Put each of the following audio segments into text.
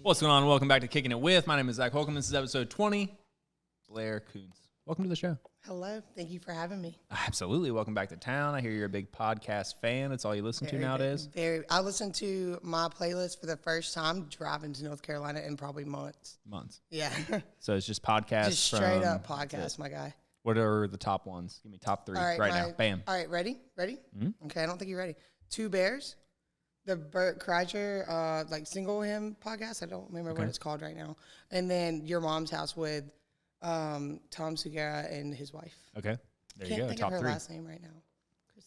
What's going on? Welcome back to Kicking It With. My name is Zac Holcomb. This is episode 20. Blair Koonce. Welcome to the show. Hello. Thank you for having me. Absolutely. Welcome back to town. I hear you're a big podcast fan. That's all you listen to nowadays? I listened to my playlist for the first time driving to North Carolina in probably months. Yeah. So it's just podcasts. Just straight up podcasts, my guy. What are the top ones? Give me top three right now. Bam. All right, ready? Mm-hmm. Okay, I don't think you're ready. Two Bears, the Burt Kreischer single hymn podcast. I don't remember what it's called right now. And then Your Mom's House with Tom Segura and his wife. Okay, there you go. Can't think top of her three. last name right now.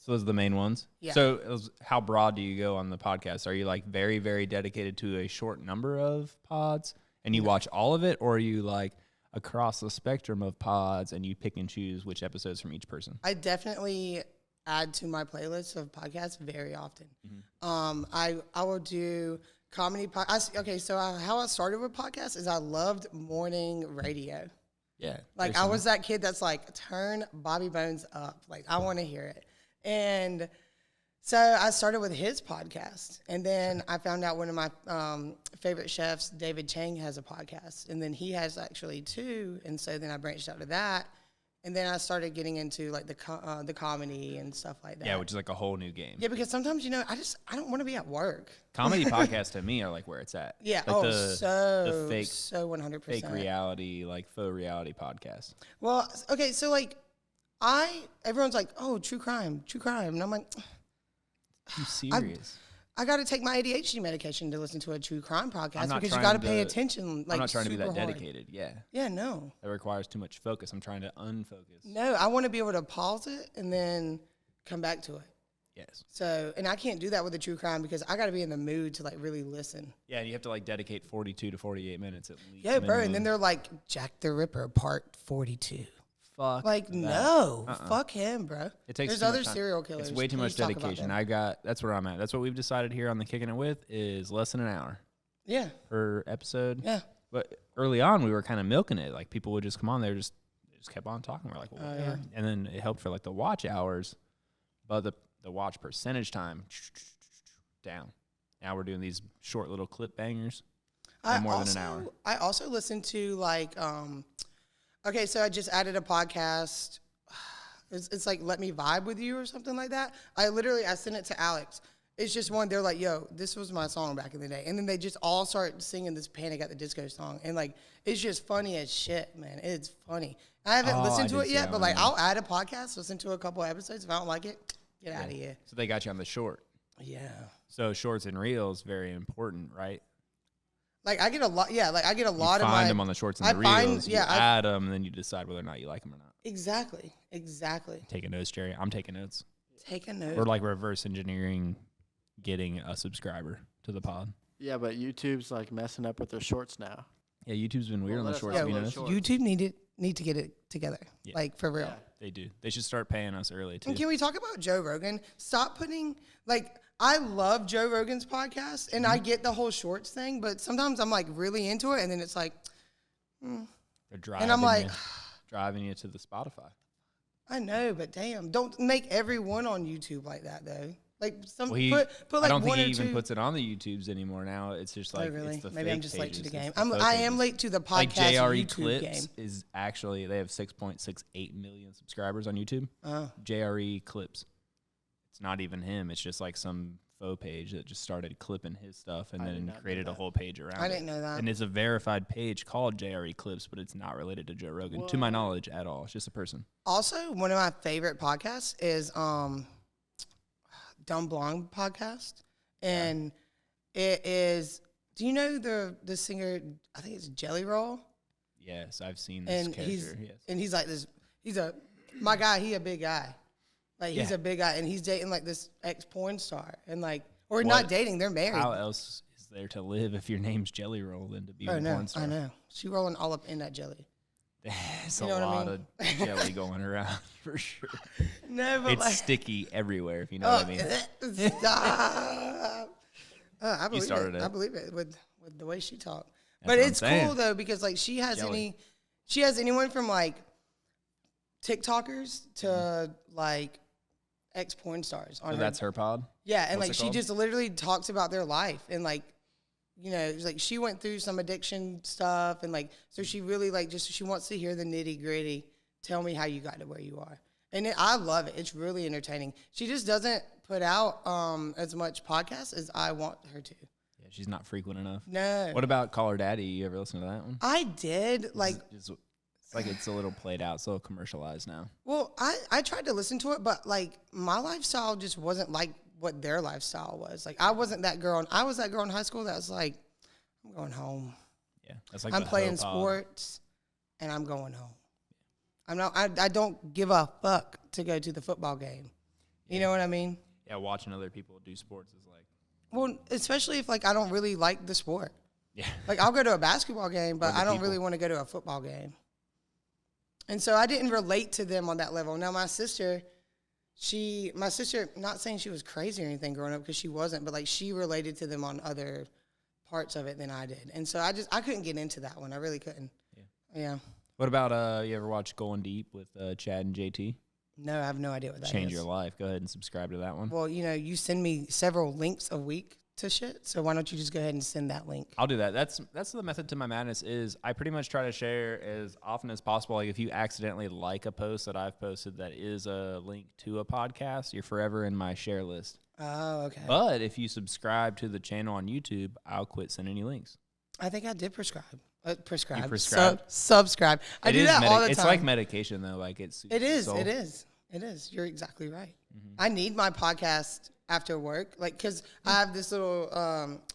So those are the main ones. Yeah. So how broad do you go on the podcast? Are you like very, very dedicated to a short number of pods and you watch all of it, or are you like across the spectrum of pods and you pick and choose which episodes from each person? I definitely add to my playlist of podcasts very often. Mm-hmm. I will do comedy podcasts. Okay, so how I started with podcasts is I loved morning radio. Yeah. Like, I was that kid that's like, turn Bobby Bones up. Like, I want to hear it. And so I started with his podcast. And then I found out one of my favorite chefs, David Chang, has a podcast. And then he has actually two. And so then I branched out to that. And then I started getting into like the comedy and stuff like that. Yeah, which is like a whole new game. Yeah, because sometimes, I don't want to be at work. Comedy podcasts to me are like where it's at. Yeah, like so 100%. Fake reality, like faux reality podcast. Well, okay, so like everyone's like, oh, true crime. And I'm like, I'm serious. I got to take my ADHD medication to listen to a true crime podcast because you got to pay attention. Like, I'm not trying to be that hard. dedicated. Yeah. Yeah, no. That requires too much focus. I'm trying to unfocus. No, I want to be able to pause it and then come back to it. Yes. So, and I can't do that with a true crime because I got to be in the mood to like really listen. Yeah, you have to like dedicate 42 to 48 minutes at least. Yeah, bro. And then they're like, Jack the Ripper, part 42. Fuck. Like, no. Fuck him, bro. It takes There's too other much time. serial killers. It's way too much dedication. That's where I'm at. That's what we've decided here on the Kicking It With is less than an hour. Yeah. Per episode. Yeah. But early on, we were kind of milking it. Like people would just come on there, just kept on talking. We're like, well, whatever. And then it helped for like the watch hours, but the watch percentage time down. Now we're doing these short little clip bangers. No more than an hour. I also listen to like, okay, so I just added a podcast. It's like Let Me Vibe With You or something like that. I sent it to Alex. It's just one, they're like, yo, this was my song back in the day. And then they just all start singing this Panic at the Disco song. And like, it's just funny as shit, man. It's funny. I haven't listened to it yet, but like, I'll add a podcast, listen to a couple episodes. If I don't like it, get out of here. So they got you on the short. Yeah. So shorts and reels, very important, right? Like I get a lot, yeah. Like I get a lot of find them on the shorts and the reels. You add them, and then you decide whether or not you like them or not. Exactly. Taking notes, Jerry. I'm taking notes. Take a note. We're like reverse engineering, getting a subscriber to the pod. Yeah, but YouTube's like messing up with their shorts now. Yeah, YouTube's been weird on the shorts. Yeah, YouTube need to get it together. Yeah. Like for real. Yeah. They do. They should start paying us early too. And can we talk about Joe Rogan? Stop putting I love Joe Rogan's podcast, and I get the whole shorts thing, but sometimes I'm like really into it, and then it's like, They're driving and I'm like, driving you to the Spotify. I know, but damn, don't make everyone on YouTube like that though. Like some put like I don't think one he or even two. puts it on the YouTubes anymore now. It's just like really? It's the Maybe fake I'm just late to the pages. game. I am late to the podcast like JRE YouTube Clips game. is actually they have 6.68 million subscribers on YouTube. Oh. JRE Clips. It's not even him. It's just like some faux page that just started clipping his stuff and then created a whole page around it. I didn't know that. And it's a verified page called JRE Clips, but it's not related to Joe Rogan, to my knowledge, at all. It's just a person. Also, one of my favorite podcasts is Dumb Blonde podcast. And it is, do you know the singer, I think it's Jelly Roll? Yes, I've seen this character. And he's like this, my guy, he a big guy. Like, he's a big guy, and he's dating, like, this ex-porn star. And, like, or not dating, they're married. How else is there to live if your name's Jelly Roll than to be a porn star? I know. She rolling all up in that jelly. There's a lot of jelly going around, for sure. No, but it's sticky everywhere, if you know what I mean. Stop. I believe started it. I believe it with the way she talked. But it's cool, though, because, like, she has anyone from, like, TikTokers to, like, ex-porn stars on So that's her pod? Yeah, and What's like it she called? just literally talks about their life and like you know, it's like she went through some addiction stuff, and like, so she really like she wants to hear the nitty gritty. Tell me how you got to where you are, and I love it. It's really entertaining. She just doesn't put out as much podcasts as I want her to. Yeah, she's not frequent enough. No. What about Call Her Daddy? You ever listen to that one? I did like. It's like it's a little played out, it's a little commercialized now. Well, I tried to listen to it, but like my lifestyle just wasn't like what their lifestyle was. Like I wasn't that girl, and I was that girl in high school that was like, I'm going home. Yeah, that's like I'm playing sports, and I'm going home. I'm not. I don't give a fuck to go to the football game. You know what I mean? Yeah, watching other people do sports is like. Well, especially if like I don't really like the sport. Yeah. Like I'll go to a basketball game, but I don't really want to go to a football game. And so I didn't relate to them on that level. Now my sister, not saying she was crazy or anything growing up, because she wasn't, but like she related to them on other parts of it than I did. And so I couldn't get into that one. I really couldn't. Yeah. What about you ever watch Going Deep with Chad and JT? No, I have no idea what that is. Change your life. Go ahead and subscribe to that one. Well, you know, you send me several links a week to shit, so why don't you just go ahead and send that link? I'll do that. That's the method to my madness. Is I pretty much try to share as often as possible. Like if you accidentally like a post that I've posted that is a link to a podcast, you're forever in my share list. Oh, okay. But if you subscribe to the channel on YouTube, I'll quit sending you links. I think I did prescribe. Prescribe. You prescribed? Subscribe. I do that all the time. It's like medication though. Like it is. It is. You're exactly right. Mm-hmm. I need my podcast after work, like, because I have this little,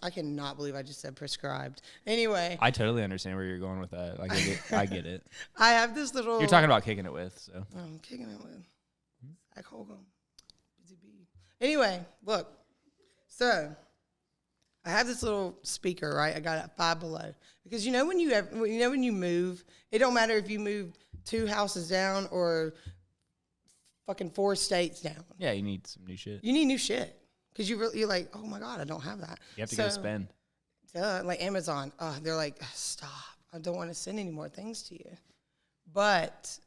I cannot believe I just said prescribed. Anyway. I totally understand where you're going with that. Like, I get it. I have this little. You're talking about kicking it with, so. I'm kicking it with. Zac Holcomb. Busy bee. Anyway, look. So, I have this little speaker, right? I got it at Five Below. Because you know when you move, it don't matter if you move 2 houses down or fucking 4 states down. Yeah, you need some new shit. You need new shit. Because you're like, oh my God, I don't have that. You have to go spend. Like Amazon, they're like, stop. I don't want to send any more things to you. But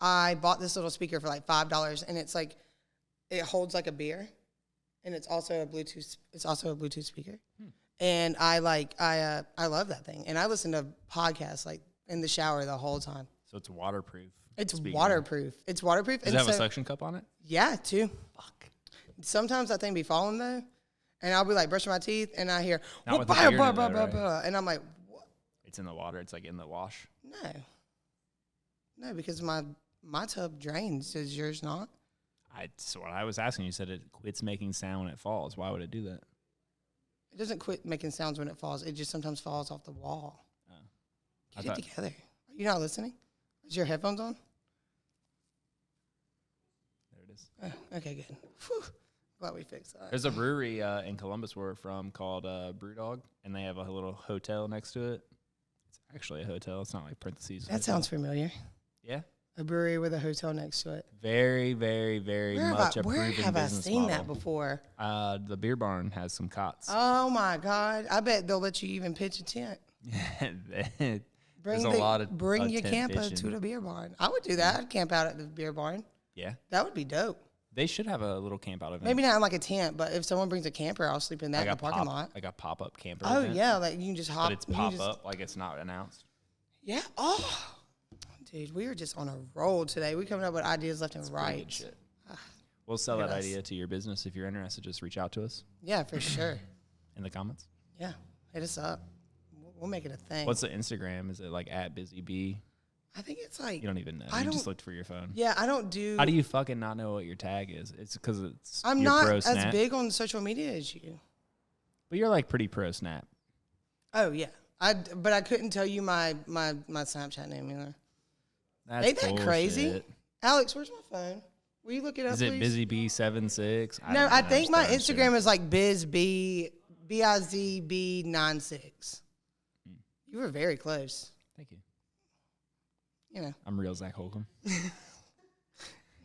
I bought this little speaker for like $5, and it's like, it holds like a beer, and it's also a Bluetooth speaker. And I love that thing. And I listen to podcasts like in the shower the whole time. So it's waterproof. It's waterproof. It's waterproof. Does it have a suction cup on it? Yeah, too. Fuck. Sometimes that thing be falling though, and I'll be like brushing my teeth, and I hear and I'm like, what? It's in the water. It's like in the wash. No, because my tub drains. Does yours not? That's what I was asking. You said it quits making sound when it falls. Why would it do that? It doesn't quit making sounds when it falls. It just sometimes falls off the wall. Get it together. Are you not listening? Is your headphones on? There it is. Okay, good. Whew. Glad we fixed that. There's a brewery in Columbus where we're from called Brewdog, and they have a little hotel next to it. It's actually a hotel. It's not like parentheses. That sounds familiar. Yeah. A brewery with a hotel next to it. Very, very, very much a proven business model. Where have I seen that before? The beer barn has some cots. Oh, my God. I bet they'll let you even pitch a tent. Bring your camper to the beer barn. I would do that. I'd camp out at the beer barn. Yeah. That would be dope. They should have a little camp out event. Maybe not like a tent, but if someone brings a camper, I'll sleep in that like in the parking lot. Like a pop-up camper Oh, event. yeah. Like you can just hop. But it's pop-up, like it's not announced. Yeah. Oh. Dude, we are just on a roll today. We coming up with ideas left and right. Good shit. We'll sell that idea to your business. If you're interested, just reach out to us. Yeah, for sure. In the comments. Yeah, hit us up. We'll make it a thing. What's the Instagram? Is it like @busybee? I think it's like. You don't even know. You just looked for your phone. Yeah, I don't do. How do you fucking not know what your tag is? It's because it's. I'm not as big on social media as you. But you're like pretty pro Snap. Oh yeah, but I couldn't tell you my Snapchat name either. That's Ain't that bullshit. Crazy? Alex, where's my phone? Will you look it up, Is it please? BusyBee76? No, I think my Instagram is like BizB, BIZB96. You were very close. Thank you. You know. I'm real Zac Holcomb.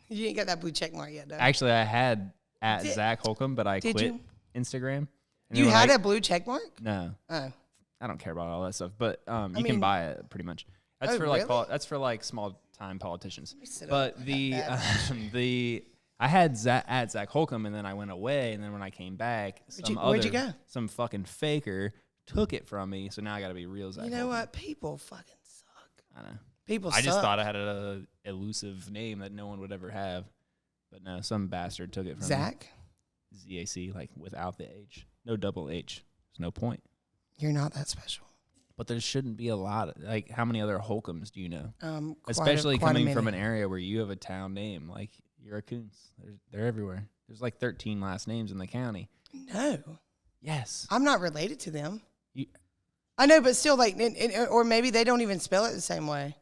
You ain't got that blue check mark yet, though. Actually, I had Zac Holcomb, but I quit Instagram. You had a blue check mark? No. Oh. I don't care about all that stuff, but you can buy it pretty much. That's that's for like small time politicians. But I had Zac Holcomb, and then I went away, and then when I came back, some fucking faker took it from me, so now I got to be real Zac You know Holcomb. what? People fucking suck. I know. People I suck. just thought I had an elusive name that no one would ever have. But no, some bastard took it from Zach, me. ZAC, like without the H. No double H. There's no point. you're not that special. But there shouldn't be a lot. Like, how many other Holcombs do you know? quite Especially a coming from many. an area where you have a town name. Like, you're a Koonce. They're everywhere. There's like 13 last names in the county. No, Yes. I'm not related to them. You, I know, but still, like, or maybe they don't even spell it the same way.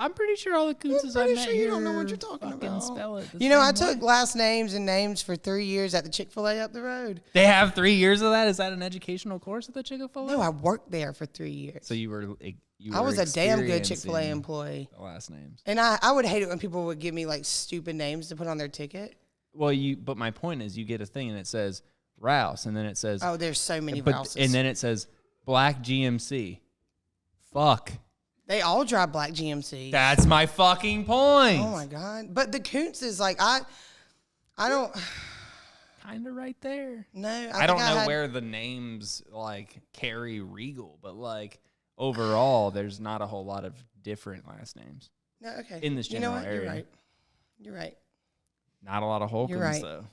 I'm pretty sure all the Koonces I pretty met sure you here don't know what you're talking fucking about. spell it the You know, I same took way. last names and names for 3 years at the Chick-fil-A up the road. They have 3 years of that? Is that an educational course at the Chick-fil-A? No, I worked there for 3 years. So you were I was a damn good Chick-fil-A experiencing employee. the last names. And I would hate it when people would give me, like, stupid names to put on their ticket. Well, but my point is, you get a thing and it says Rouse, and then it says, Oh, there's so many but, Rouses. and then it says Black GMC. Fuck. They all drive black GMC. That's my fucking point. Oh, my God. But the Koonce is, like, I don't... Kind of right there. No, I don't know where the names, like, carry Regal, but, like, overall, there's not a whole lot of different last names. No, okay. in this You know general what? area. You're right. You're right. Not a lot of Holcombs, right. though.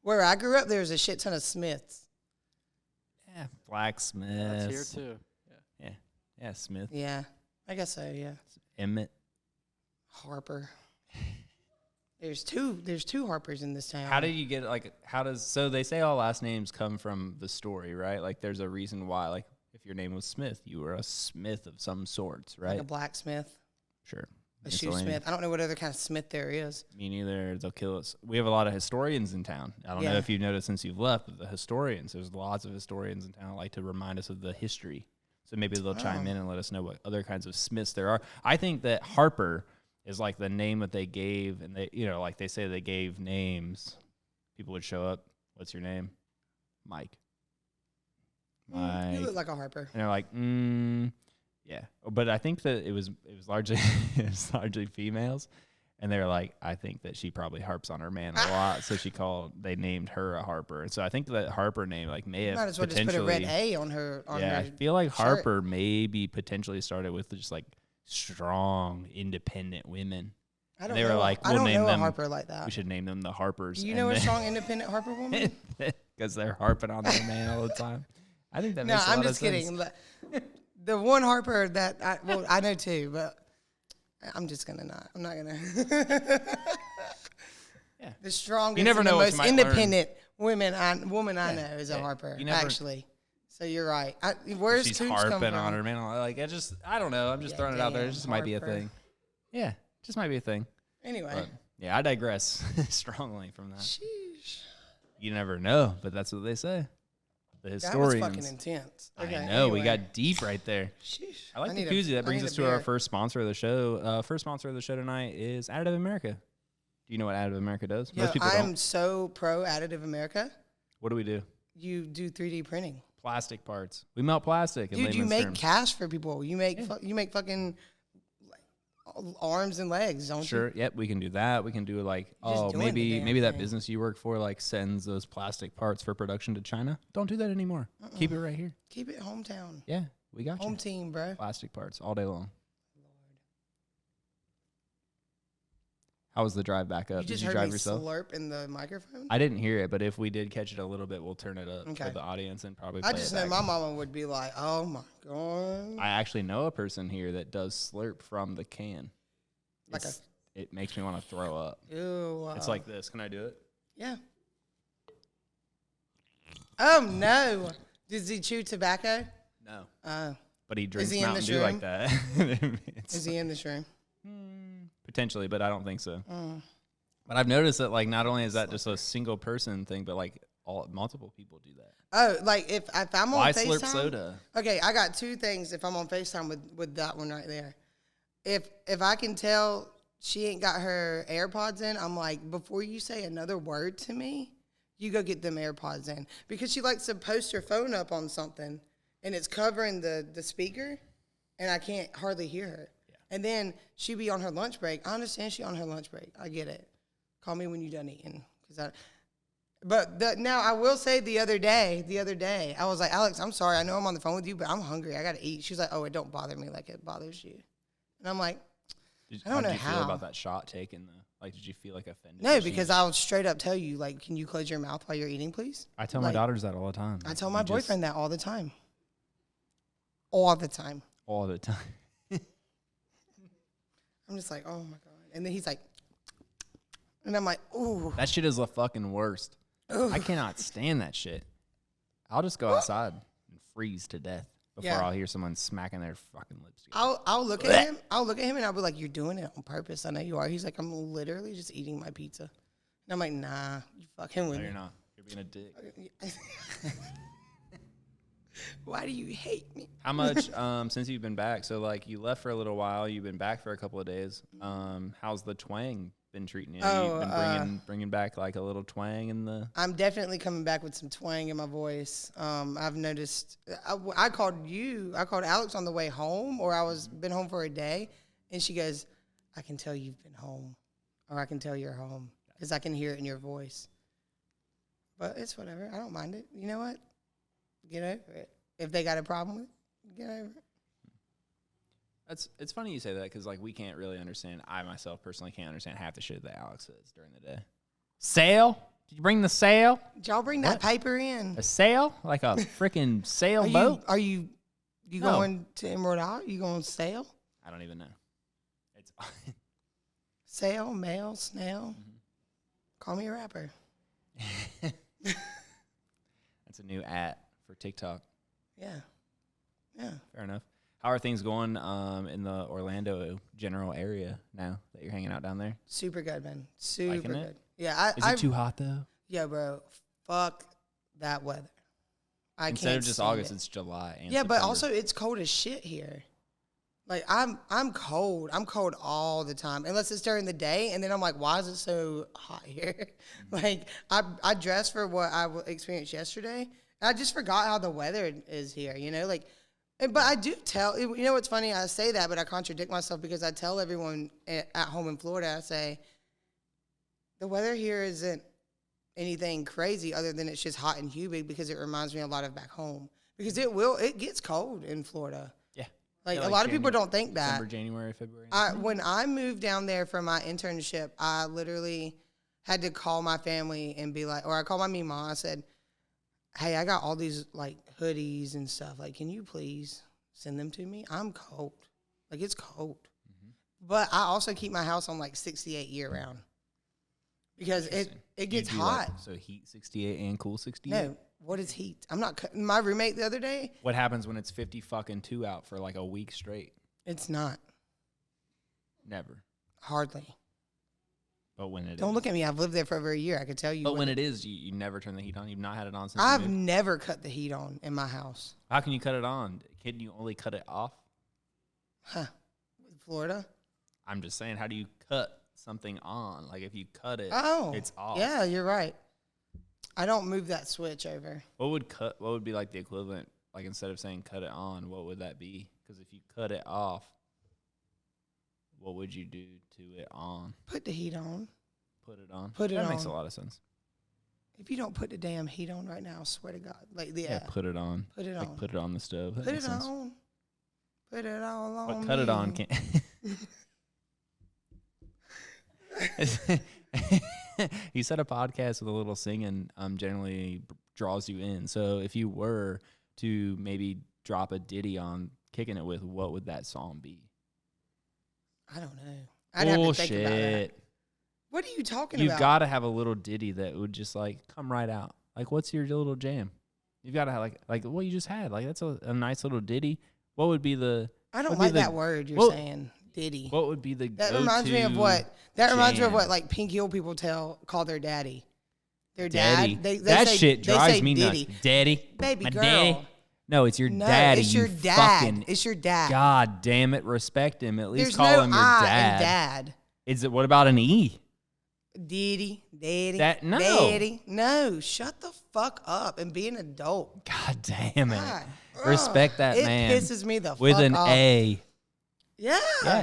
Where I grew up, there was a shit ton of Smiths. Yeah, Blacksmith. That's here too. Yeah. Yeah, Smith. Yeah, I guess so. Yeah, Emmett. Harper. There's two Harpers in this town. How do you get, like, so they say all last names come from the story, right? Like, there's a reason why, like, if your name was Smith, you were a smith of some sorts, right? like a blacksmith, Sure. a shoesmith? I don't know what other kind of smith there is. Me neither. They'll kill us. We have a lot of historians in town. I don't know Yeah. if you've noticed since you've left, but the historians, there's lots of historians in town that like to remind us of the history. So maybe they'll chime in and let us know what other kinds of smiths there are. I think that Harper is like the name that they gave, and they, you know, like they say they gave names. People would show up. What's your name? Mike. You look like a Harper. And they're like, yeah. But I think that it was largely largely females, and they're like, I think that she probably harps on her man a lot, so they named her a Harper. And so I think that Harper name may have Might as well just put a red A on her. yeah, I feel like Harper maybe potentially started with just like strong, independent women. I don't they were know. like, I we'll don't name know them. a Harper like that. We should name them the Harpers. Do you know a strong, independent Harper woman? Because they're harping on their man all the time. I think that No, makes a I'm lot just of sense. kidding. The one Harper that I know too, but I'm just gonna not. I'm not gonna. Yeah. The strongest, You never and the know what you most might independent woman I know is a Yeah. Harper. You never- Actually, so you're right. Where's She's Koonce come harping from? on her man. Like, I don't know. I'm just Yeah, throwing it out there. It damn, just might be a Harper. thing. Yeah, just might be a thing. Anyway, But, yeah, I digress strongly from that. sheesh. You never know, but that's what they say. The That was historians. fucking intense. Okay, I know. We anyway. got deep right there. Sheesh. I like the need koozie. That I brings need us a to our beer. first sponsor of the show. First sponsor of the show tonight is Additive America. Do you know what Additive America does? Yo, Most people I am don't. so pro Additive America. What do we do? You do 3D printing. Plastic parts. We melt plastic. In Dude, you layman's make terms. cash for people. You make you make fucking arms and legs, don't Sure. you? Yep. We can do that. We can do like, Just doing the damn maybe that thing. business you work for like sends those plastic parts for production to China. Don't do that anymore. Keep it right here. Keep it hometown. Yeah, we got Home you. team, bro. Plastic parts all day long. How was the drive back up? You just Did you heard drive me yourself? slurp in the microphone? I didn't hear it, but if we did catch it a little bit, we'll turn it up Okay. for the audience and probably. I play just it know back. my mama would be like, "Oh my god!" I actually know a person here that does slurp from the can. Like It makes me want to throw up. Ew. It's like this. Can I do it? yeah. Oh no! Does he chew tobacco? No. But he drinks he in the Mountain Dew like that. Is he in this room? Potentially, but I don't think so. But I've noticed that, like, not only is that just a single person thing, but like multiple people do that. Oh, like if I'm on Why FaceTime. slurp soda? Okay, I got two things if I'm on FaceTime with that one right there. If I can tell she ain't got her AirPods in, I'm like, before you say another word to me, you go get them AirPods in. Because she likes to post her phone up on something, and it's covering the speaker, and I can't hardly hear her. Yeah. And then she be on her lunch break. I understand she on her lunch break. I get it. Call me when you're done eating. But now I will say the other day, I was like, Alex, I'm sorry. I know I'm on the phone with you, but I'm hungry. I got to eat. She was like, oh, it don't bother me like it bothers you. And I'm like, I don't know how. Did you feel how. about that shot taken, though? Like, did you feel like offended? No, because I'll straight up tell you, like, can you close your mouth while you're eating, please? I tell my daughters that all the time. I tell my boyfriend that all the time. All the time. All the time. I'm just like, oh, my God. And then he's like, and I'm like, ooh. That shit is the fucking worst. Ooh. I cannot stand that shit. I'll just go outside and freeze to death before I'll hear someone smacking their fucking lips together. I'll look at him. I'll look at him and I'll be like, you're doing it on purpose. I know you are. He's like, I'm literally just eating my pizza. And I'm like, nah, you fucking with me. No, you're not. You're being a dick. Why do you hate me? How much since you've been back? So, like, you left for a little while. You've been back for a couple of days. How's the twang been treating you? You've been bringing back, like, a little twang in the... I'm definitely coming back with some twang in my voice. I've noticed... I called Alex on the way home, or been home for a day, and she goes, I can tell you've been home, or I can tell you're home, because I can hear it in your voice. But it's whatever. I don't mind it. You know what? Get over it. If they got a problem with it, get over it. It's funny you say that because, like, we can't really understand. I myself personally can't understand half the shit that Alex says during the day. Sail? Did you bring the sail? Did y'all bring that paper in? A sail? Like a freaking sailboat? Are you going to Emerald Isle? You going to sail? I don't even know. It's sail, mail, snail. Mm-hmm. Call me a rapper. That's a new for TikTok. Yeah. Fair enough. How are things going in the Orlando general area now that you're hanging out down there? Super good, man. Super Liking good. It? Yeah. Is it too hot, though? Yeah, bro. Fuck that weather. Instead of just August, it's July. And September. But also it's cold as shit here. Like, I'm cold. I'm cold all the time, unless it's during the day. And then I'm like, why is it so hot here? Like, I dressed for what I experienced yesterday. And I just forgot how the weather is here, you know? Like, but I do tell, you know what's funny? I say that, but I contradict myself because I tell everyone at home in Florida, I say, the weather here isn't anything crazy other than it's just hot and humid because it reminds me a lot of back home. Because it gets cold in Florida. Yeah. Like a lot of people don't think that. December, January, February. When I moved down there for my internship, I literally had to call my family and be like, or I called my Mima. I said, hey, I got all these like hoodies and stuff. Like, can you please send them to me? I'm cold. Like, it's cold. Mm-hmm. But I also keep my house on like 68 year round because it gets hot. Like, so heat 68 and cool 68? No. What is heat? I'm not. My roommate the other day. What happens when it's 50 fucking 2 out for like a week straight? It's not. Never. Hardly. But when it Don't look at me. I've lived there for over a year. I can tell you. But when it is, you never turn the heat on? You've not had it on since I've never cut the heat on in my house. How can you cut it on? Can you only cut it off? Huh. With Florida? I'm just saying, how do you cut something on? Like, if you cut it, it's off. Yeah, you're right. I don't move that switch over. What would be like the equivalent? Like, instead of saying cut it on, what would that be? Because if you cut it off, what would you do to it on? Put the heat on. Put it on. Put it on. That makes a lot of sense. If you don't put the damn heat on right now, I swear to God. Like, yeah, put it on. Put it like on. Put it on the stove. That put makes it sense. on. Put it all on. But cut it on can't. You said a podcast with a little singing generally draws you in. So if you were to maybe drop a ditty on Kicking It With, what would that song be? I don't know. I'd have to think about that. What are you talking about? You've got to have a little ditty that would just like come right out. Like, what's your little jam? You've got to have like what you just had. Like, that's a nice little ditty. What would be the? I don't like that word you're saying. Ditty. What would be the? That reminds me of what? That reminds me of what like Pink Hill people call their daddy. Their daddy. They that say, shit drives me ditty. nuts. Daddy, baby my girl. Daddy. No, it's your daddy. It's your dad. It's your dad. God damn it, respect him. At least There's call him your dad. Dad. Is it? What about an E? Daddy, daddy, no. Daddy. No, shut the fuck up and be an adult. God damn it. God. Respect that man. It pisses me the fuck off. With an A. Yeah.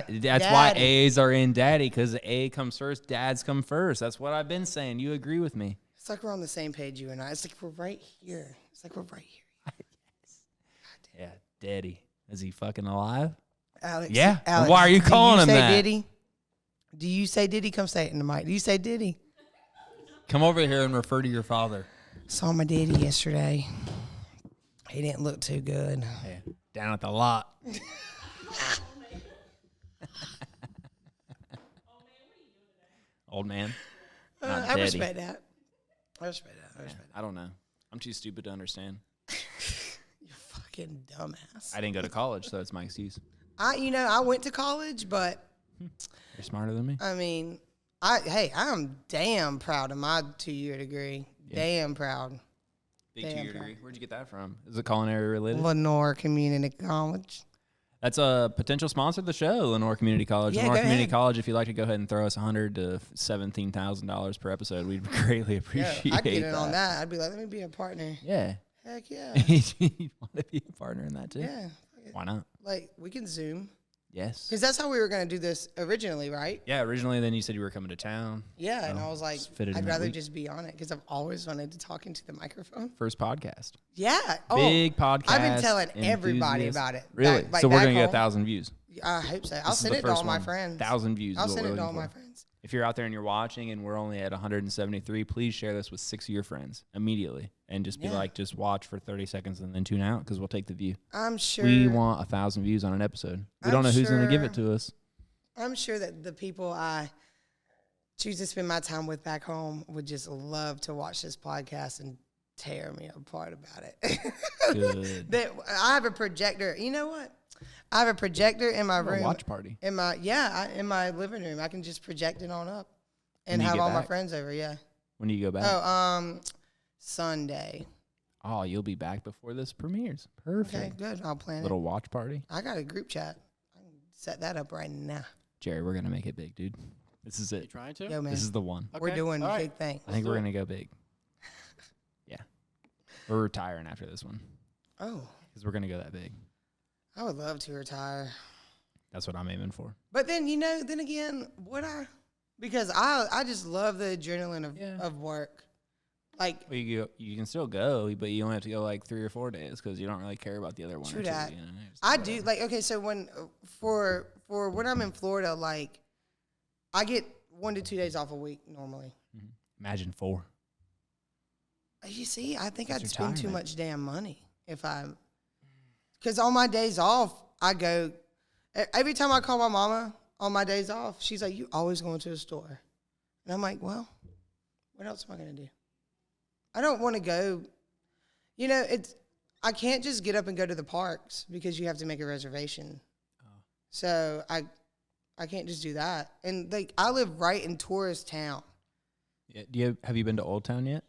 That's why A's are in daddy, because A comes first, dads come first. That's what I've been saying. You agree with me. It's like we're on the same page, you and I. It's like we're right here. It's like we're right here. Yeah, Daddy. Is he fucking alive? Alex. Yeah. Alex, Why are you calling him that? Diddy? Do you say Diddy? Come say it in the mic. Do you say Diddy? Come over here and refer to your father. Saw my daddy yesterday. He didn't look too good. Yeah, down at the lot. Old man. I respect that. I respect that. I don't know. I'm too stupid to understand. You fucking dumbass. I didn't go to college, so that's my excuse. I went to college, but You're smarter than me. I mean, I'm damn proud of my 2-year degree. Yeah. Damn proud. Big 2-year degree. Where'd you get that from? Is it culinary related? Lenore Community College. That's a potential sponsor of the show, Lenore Community College. Yeah, Lenore Community ahead. College, if you'd like to go ahead and throw us $100 to $17,000 per episode, we'd greatly appreciate I'd get in that. on that. I'd be like, let me be a partner. Yeah. Heck yeah. You want to be a partner in that too? Yeah. Why not? Like, we can Zoom. Yes. Because that's how we were going to do this originally, right? Yeah, originally then you said you were coming to town. Yeah, and I was like, I'd rather week. just be on it because I've always wanted to talk into the microphone. First podcast. Yeah. Big podcast. I've been telling everybody about it. Really? So we're going to get 1,000 views. I hope so. I'll send it to all my friends. 1,000 views. I'll send it to all my friends. If you're out there and you're watching and we're only at 173, please share this with 6 of your friends immediately and just be like, just watch for 30 seconds and then tune out because we'll take the view. I'm sure. We want 1,000 views on an episode. We don't know who's going to give it to us. I'm sure that the people I choose to spend my time with back home would just love to watch this podcast and tear me apart about it. Good. I have a projector. You know what? I have a projector in my room. Watch party. In my living room. I can just project it on up and have all my friends over. Yeah. When do you go back? Sunday. Oh, you'll be back before this premieres. Perfect. Okay, good. I'll plan Little watch party. I got a group chat. I can set that up right now. Jerry, we're gonna make it big, dude. This is it. You trying to? Yo, man. This is the one. Okay. We're doing big things. I think we're gonna go big. Yeah, we're retiring after this one. Oh, because we're gonna go that big. I would love to retire. That's what I'm aiming for. But then then again, because I just love the adrenaline of work. Like, well, you can still go, but you only have to go like 3 or 4 days because you don't really care about the other one. True or two, that. You know? I do like. Okay, so for when I'm in Florida, like, I get 1 to 2 days off a week normally. Mm-hmm. Imagine 4. You see, I think That's I'd spend too retirement. much damn money because on my days off, I go. Every time I call my mama on my days off, she's like, "You always going to the store," and I'm like, "Well, what else am I gonna do? I don't want to go. I can't just get up and go to the parks because you have to make a reservation. So I can't just do that. And like, I live right in tourist town. Yeah. Have you been to Old Town yet?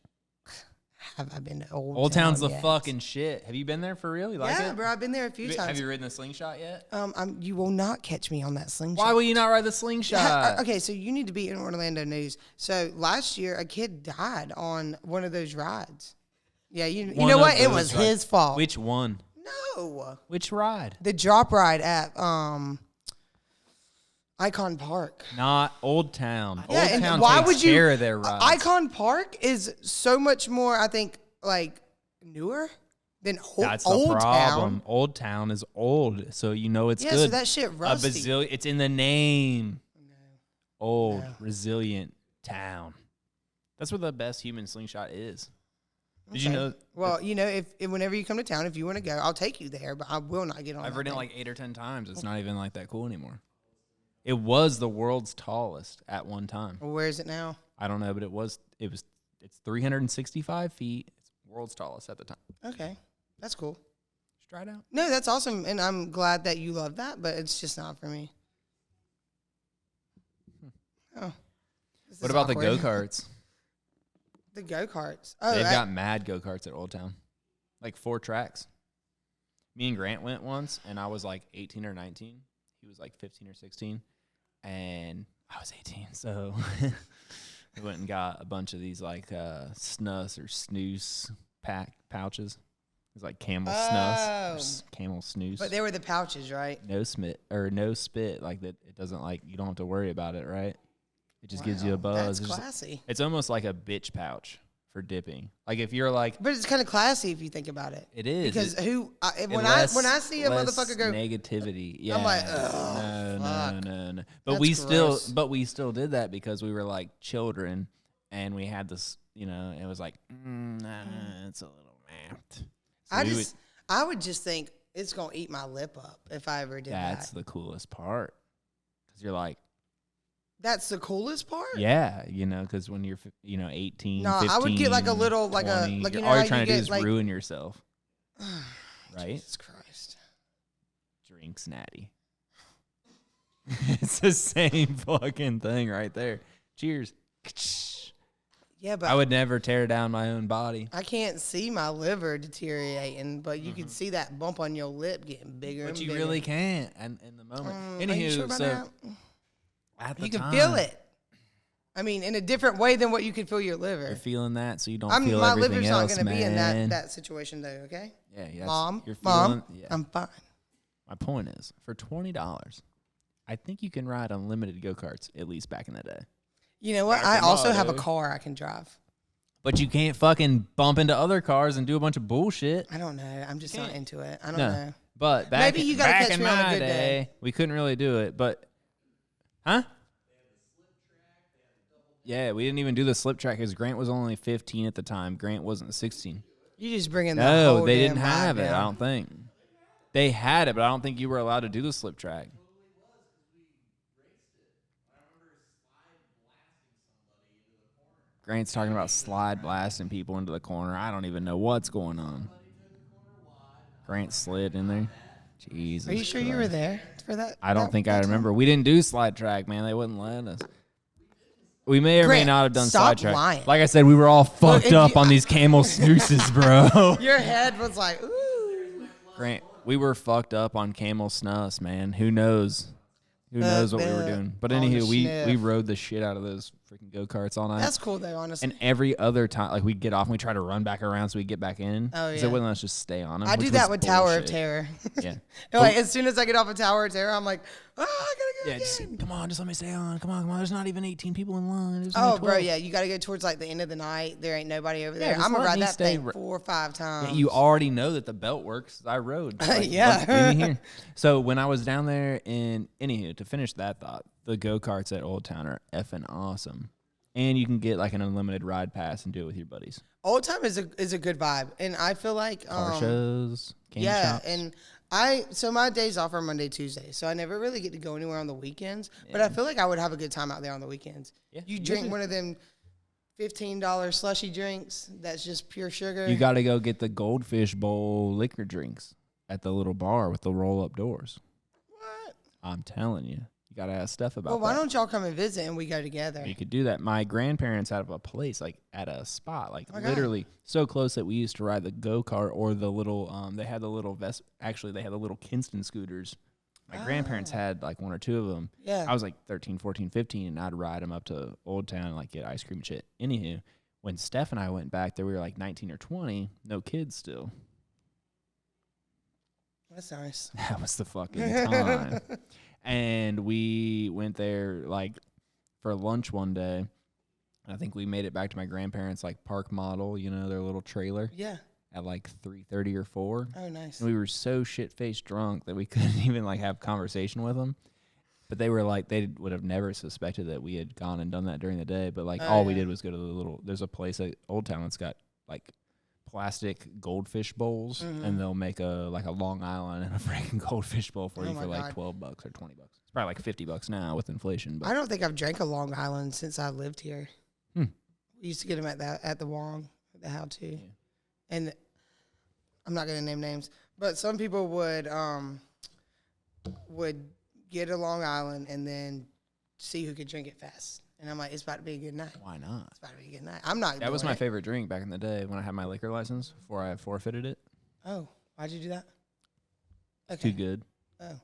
Have I been to Old Town? Old Town's the yet? fucking shit. Have you been there for real? You like it? Yeah, bro. I've been there a few times. Have you ridden the slingshot yet? You will not catch me on that slingshot. Why will you not ride the slingshot? Okay, so you need to be in Orlando news. So last year, a kid died on one of those rides. Yeah, you know what? It was his fault. Which one? No. Which ride? The drop ride at Icon Park. Not Old Town. Yeah, Old and Town why takes would you? care of their rides. Icon Park is so much more, I think, like newer than That's Old the problem. Town. Old Town is old, so you know it's good. Yeah, so that shit rusty. It's in the name. No. Old, No. resilient town. That's where the best human slingshot is. Did you Okay. know? Well, if whenever you come to town, if you want to go, I'll take you there, but I will not get on. I've that ridden it thing. like 8 or 10 times. It's not even like that cool anymore. It was the world's tallest at one time. Well, where is it now? I don't know, but it's 365 feet. It's world's tallest at the time. Okay, that's cool. Just try it out. No, that's awesome, and I'm glad that you love that, but it's just not for me. Oh. This What is about the awkward. go-karts? The go-karts. Oh, They've got mad go-karts at Old Town. Like 4 tracks. Me and Grant went once, and I was like 18 or 19. He was like 15 or 16. And I was 18, so we went and got a bunch of these like snus or snooze pouches. It was like camel snus or camel snooze. But they were the pouches, right? No spit. Like that, it doesn't like, you don't have to worry about it, right? It just gives you a Wow, buzz. That's It's classy. It's almost like a bitch pouch for dipping. Like if you're like, but it's kind of classy if you think about it. It is because when I see a motherfucker go negativity, yeah, I'm like, oh, no. But That's we still did that because we were like children, and we had this, it was like, it's a little mapped. So I would just think it's gonna eat my lip up if I ever did that. That's the coolest part, because you're like. That's the coolest part? Yeah, because when you're 18, no, 15, I would get like a little 20, all all you're trying to do is ruin yourself. Right? Jesus Christ. Drinks natty. It's the same fucking thing right there. Cheers. Yeah, but I would never tear down my own body. I can't see my liver deteriorating, but you can see that bump on your lip getting bigger and bigger. But you really can't in the moment. Are you sure about that? You can feel it. I mean, in a different way than what you could feel your liver. You're feeling that, so you don't feel my everything liver's else, not going to be in man. that situation, though, okay? Yeah. Mom, you're feeling, yeah. I'm fine. My point is, for $20, I think you can ride unlimited go-karts, at least back in the day. You know what? I also have a car I can drive. But you can't fucking bump into other cars and do a bunch of bullshit. I don't know. I'm just not into it. I don't know. But maybe you gotta catch in me on a my good day. We couldn't really do it. But, huh? Yeah, we didn't even do the slip track because Grant was only 15 at the time. Grant wasn't 16. You just bring in the whole No, they damn didn't have vibe it. now. I don't think. They had it, but I don't think you were allowed to do the slip track. Grant's talking about slide blasting people into the corner. I don't even know what's going on. Grant slid in there. Jesus. Are you sure you were there for that? I don't think I remember. We didn't do slide track, man. They wouldn't let us. We may or may Grant, not have done stop slide track. lying. Like I said, we were all fucked up on these camel snoozes, bro. Your head was like, ooh. Grant, we were fucked up on camel snus, man. Who knows? Who knows what we were doing? But anywho, we rode the shit out of those freaking go-karts all night. That's cool, though, honestly. And every other time, like, we'd get off and we'd try to run back around so we'd get back in. Oh, yeah. So they wouldn't let us just stay on them. I do that with Tower of Terror. Yeah. Like, as soon as I get off of Tower of Terror, I'm like, I gotta go again. Come on, just let me stay on. Come on. There's not even 18 people in line. There's Oh, only 12. bro, yeah, you gotta go towards, like, the end of the night. There ain't nobody over there. just I'm gonna let ride me that stay thing 4 or 5 times. Yeah, you already know that the belt works. I rode. Like, Yeah. leave me here. So when I was down there anywho, to finish that thought, the go-karts at Old Town are effing awesome. And you can get like an unlimited ride pass and do it with your buddies. Old Time is a good vibe. And I feel like Car shows, candy shops. And so my days off are Monday, Tuesday. So I never really get to go anywhere on the weekends. Yeah. But I feel like I would have a good time out there on the weekends. Yeah. You drink one of them $15 slushy drinks that's just pure sugar. You got to go get the Goldfish Bowl liquor drinks at the little bar with the roll-up doors. What? I'm telling you. You got to ask Steph about that. Well, why that. don't y'all come and visit and we go together? You could do that. My grandparents had a place, like, at a spot, like, literally so close that we used to ride the go-kart or the little, they had the little actually, they had the little Kinston scooters. My grandparents had, like, 1 or 2 of them. Yeah. I was, like, 13, 14, 15, and I'd ride them up to Old Town and, like, get ice cream and shit. Anywho, when Steph and I went back there, we were, like, 19 or 20, no kids still. That's nice. That was the fucking time. And we went there, like, for lunch one day. I think we made it back to my grandparents' like park model, you know, their little trailer. Yeah. At like 3:30 or 4. Oh, nice. And we were so shit-faced drunk that we couldn't even like have conversation with them. But they were like, they would have never suspected that we had gone and done that during the day. But like all we did was go to the little, there's a place at Old Town that's got like plastic goldfish bowls, and they'll make a like a Long Island and a freaking goldfish bowl for you for like $12 or $20. It's probably like $50 now with inflation. But I don't think I've drank a Long Island since I lived here. We used to get them at the Wong, at the How To. Yeah. And I'm not gonna name names, but some people would get a Long Island and then see who could drink it fast. And I'm like, it's about to be a good night. Why not? It's about to be a good night. I'm not. That was my favorite drink back in the day when I had my liquor license before I forfeited it. Oh, why'd you do that? Okay. Too good. Oh. I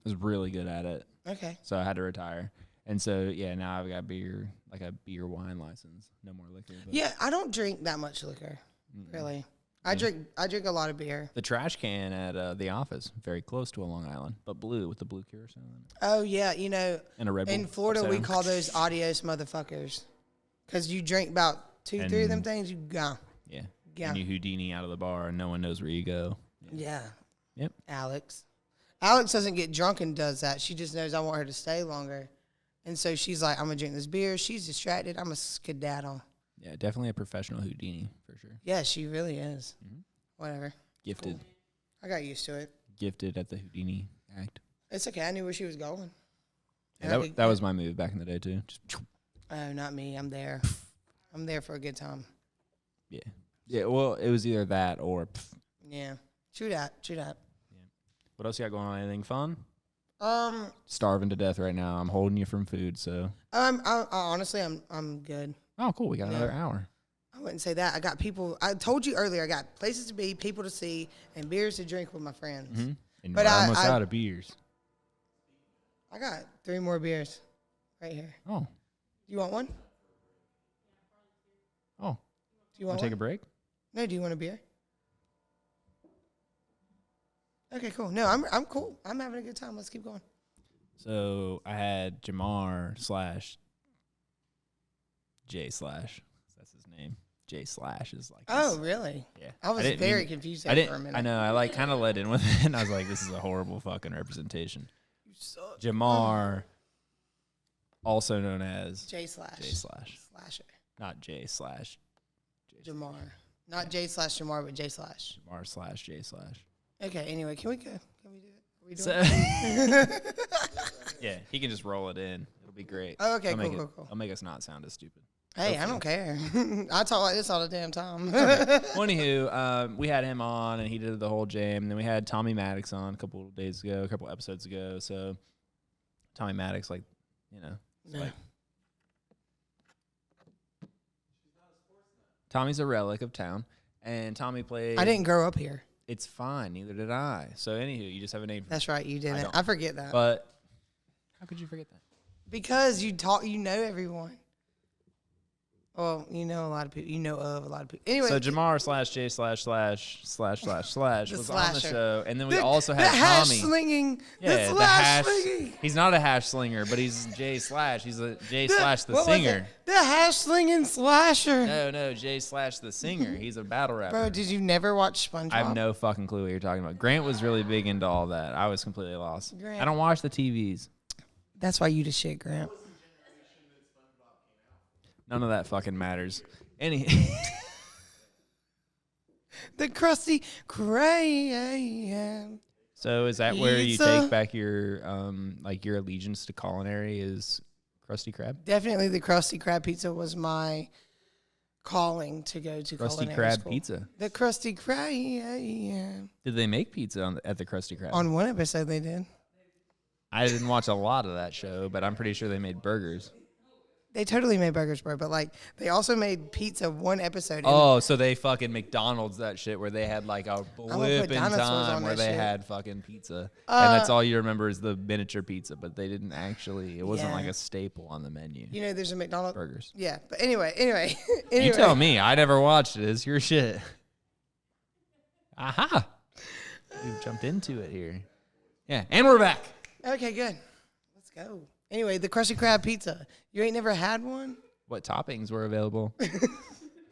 was really good at it. Okay. So I had to retire. And so, yeah, now I've got beer, like a beer wine license. No more liquor. But. Yeah, I don't drink that much liquor, really. I drink a lot of beer. The trash can at the office, very close to a Long Island, but blue with the blue curacao in it. Oh, yeah, you know. And a Red Bull. In Florida, we call those adios motherfuckers. Because you drink about 2, 3 of them things, you gone. Yeah. Yeah. And you Houdini out of the bar and no one knows where you go. Yeah. Yep. Alex doesn't get drunk and does that. She just knows I want her to stay longer. And so she's like, I'm going to drink this beer. She's distracted. I'm a skedaddle. Yeah, definitely a professional Houdini for sure. Yeah, she really is. Mm-hmm. Whatever. Gifted. Cool. I got used to it. Gifted at the Houdini act. It's okay. I knew where she was going. Yeah, that was my move back in the day too. Just, oh, not me. I'm there. I'm there for a good time. yeah. Yeah, well, it was either that or... Yeah. True that. Yeah. What else you got going on? Anything fun? Um, Starving to death right now. I'm holding you from food, so... honestly, I'm good. Oh, cool. We got another hour. I wouldn't say that. I got people. I told you earlier. I got places to be, people to see, and beers to drink with my friends. Mm-hmm. And But we're almost out of beers. I got 3 more beers right here. Oh. You want one? Oh. Do you want to take a break? No. Do you want a beer? Okay, cool. No, I'm cool. I'm having a good time. Let's keep going. So I had Jamar / J / that's his name. J / is like. Oh, really? Yeah. I was very confused there for a minute. I know. I like kind of led in with it, and I was like, "This is a horrible fucking representation." You suck. Jamar, also known as J / Slasher. Jamar. Not J / Not J / Jamar, but J / Jamar / J / Okay, anyway, can we go? Can we do it? Are we doing So, it? yeah, he can just roll it in. It'll be great. Oh, okay, I'll cool. I'll make us not sound as stupid. Hey, I don't care. I talk like this all the damn time. Well, anywho, we had him on, and he did the whole jam. And then we had Tommy Maddox on a couple episodes ago. So Tommy Maddox, like, Yeah. Tommy's a relic of town, and Tommy played. I didn't grow up here. It's fine. Neither did I. So, anywho, you just have a name for That's right, you didn't. don't. I forget that. But how could you forget that? Because you know everyone. Well, you know a lot of people. You know of a lot of people. Anyway. So Jamar / J / / was on the show, and then we also had the hash Tommy. slinging. Yeah, the hash slinging. He's not a hash slinger, but he's J / He's a J / the what was singer. it? The hash slinging slasher. No, J / the singer. He's a battle rapper. Bro, did you never watch SpongeBob? I have no fucking clue what you're talking about. Grant was really big into all that. I was completely lost. Grant. I don't watch the TVs. That's why you the shit, Grant. None of that fucking matters. The Krusty Krab. So is that where you Pizza. take back your your allegiance to Culinary is Krusty Krab? Definitely the Krusty Krab pizza was my calling to go to Krusty culinary Krab school. pizza. The Krusty Krab. Did they make pizza at the Krusty Krab? On one episode they did. I didn't watch a lot of that show, but I'm pretty sure they made burgers. They totally made burgers, bro. But like, they also made pizza one episode. Oh, so they fucking McDonald's that shit where they had like a blip in dinosaurs time on where that they shit. had fucking pizza, and that's all you remember is the miniature pizza. But they didn't actually. It wasn't Yeah. like a staple on the menu. You know, there's a McDonald's Burgers. Yeah, but anyway. You tell me. I never watched it. It's your shit. Aha! We've jumped into it here. Yeah, and we're back. Okay, good. Let's go. Anyway, the Krusty Krab pizza. You ain't never had one? What toppings were available?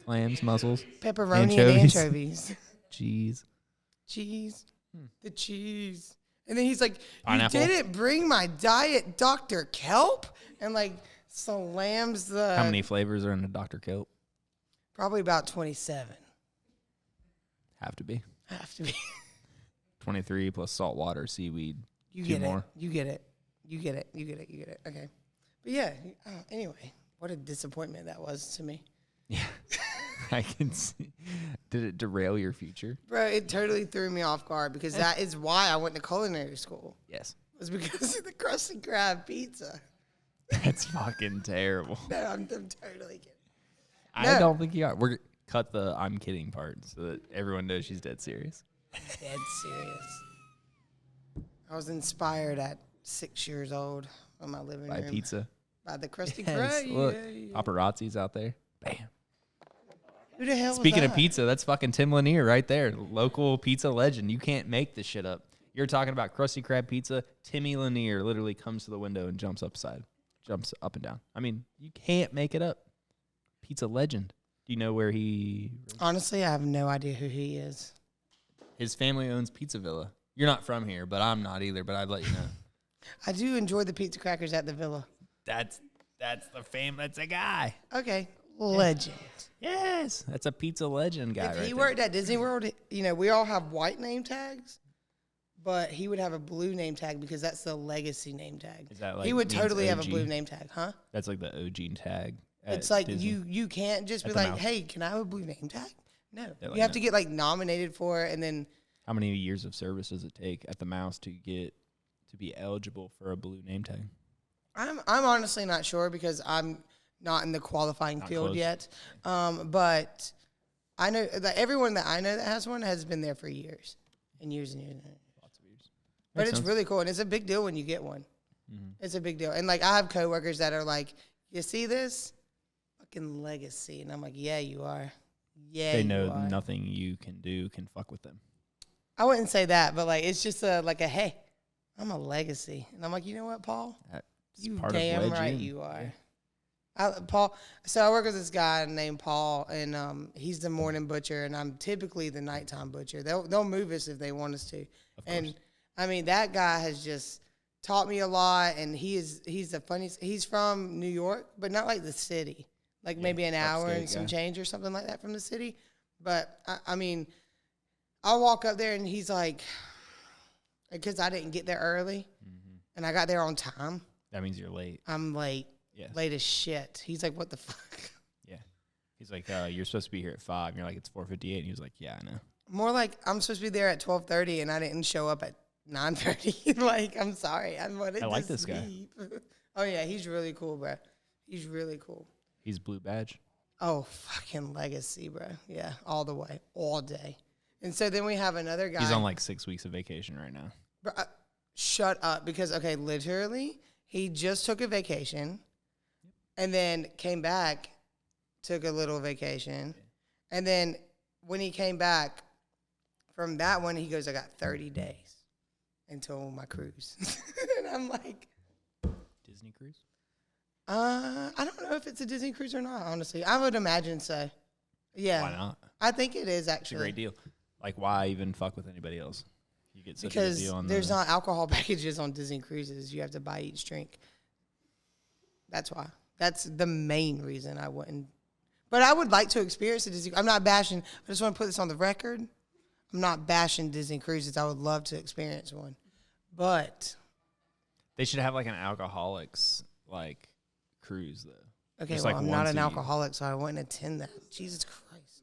Clams, mussels, Pepperoni Anchovies. and anchovies. cheese. Cheese. The cheese. And then he's like, Pineapple. You didn't bring my diet Dr. Kelp? And like slams the... How many flavors are in a Dr. Kelp? Probably about 27. Have to be. Have to be. 23 plus salt water, seaweed. You Two get more. it. You get it. Okay. But yeah, anyway, what a disappointment that was to me. Yeah. I can see. Did it derail your future? Bro, it totally threw me off guard because that is why I went to culinary school. Yes. Was because of the Krusty Krab pizza. That's fucking terrible. No, I'm totally kidding. I don't think you are. We're cut the I'm kidding part so that everyone knows she's dead serious. Dead serious. I was inspired at 6 years old on my living By room. pizza. By the Krusty Yes, Krab. look, Yeah. paparazzi's out there. Bam. Who the hell Speaking was of that? pizza, that's fucking Tim Lanier right there. Local pizza legend. You can't make this shit up. You're talking about Krusty Krab pizza. Timmy Lanier literally comes to the window and jumps up and down. I mean, you can't make it up. Pizza legend. Do you know where he? Honestly, I have no idea who he is. His family owns Pizza Villa. You're not from here, but I'm not either. But I'd let you know. I do enjoy the pizza crackers at the Villa. That's the fame. That's a guy. Okay, legend. Yes, that's a pizza legend guy. If he worked at Disney World, we all have white name tags, but he would have a blue name tag because that's the legacy name tag. Is that like he would totally OG? have a blue name tag, huh? That's like the OG tag. It's like Disney. you can't just be At the like, mouse. hey, can I have a blue name tag? No, Like, you have no. to get like nominated for it, and then How many years of service does it take at the mouse to be eligible for a blue name tag? I'm honestly not sure because I'm not in the qualifying field close. yet. But I know that everyone that I know that has one has been there for years and years and years. Lots of years. But Makes it's sense. really cool, and it's a big deal when you get one. Mm-hmm. It's a big deal. And, like, I have coworkers that are like, you see this? Fucking legacy. And I'm like, yeah, you are. Yeah, They you know are. nothing you can do can fuck with them. I wouldn't say that, but, like, it's just like a, hey, I'm a legacy. And I'm like, you know what, Paul? That's You part damn of right legend. you are. Paul. So I work with this guy named Paul, and he's the morning butcher, and I'm typically the nighttime butcher. They'll move us if they want us to. Of course. And I mean, that guy has just taught me a lot, and he's the funniest. He's from New York, but not like the city, like maybe an hour upstate and some guy. change or something like that from the city. But I mean, I'll walk up there, and he's like, because I didn't get there early, and I got there on time. That means you're late. I'm late. Yes. Late as shit. He's like, what the fuck? Yeah. He's like, you're supposed to be here at 5. And you're like, it's 4:58. And he was like, yeah, I know. More like I'm supposed to be there at 12:30 and I didn't show up at 9:30. Like, I'm sorry. I wanted I like to this guy. sleep. Oh yeah, he's really cool, bro. He's really cool. He's blue badge. Oh, fucking legacy, bro. Yeah, all the way, all day. And so then we have another guy. He's on like 6 weeks of vacation right now. Bro, shut up, because okay, literally, he just took a vacation, and then came back, took a little vacation, and then when he came back from that one, he goes, "I got 30 days until my cruise," and I'm like, Disney cruise? I don't know if it's a Disney cruise or not. Honestly, I would imagine so. Yeah, Why not? I think it is It's a actually. great deal. Like, why even fuck with anybody else? You get such a good Because deal on there's not alcohol packages on Disney cruises. You have to buy each drink. That's why. That's the main reason I wouldn't. But I would like to experience a Disney. I'm not bashing. I just want to put this on the record. I'm not bashing Disney cruises. I would love to experience one. But They should have like an alcoholics like cruise though. okay, Just well, like I'm not once an a year. alcoholic, so I wouldn't attend that. Jesus Christ.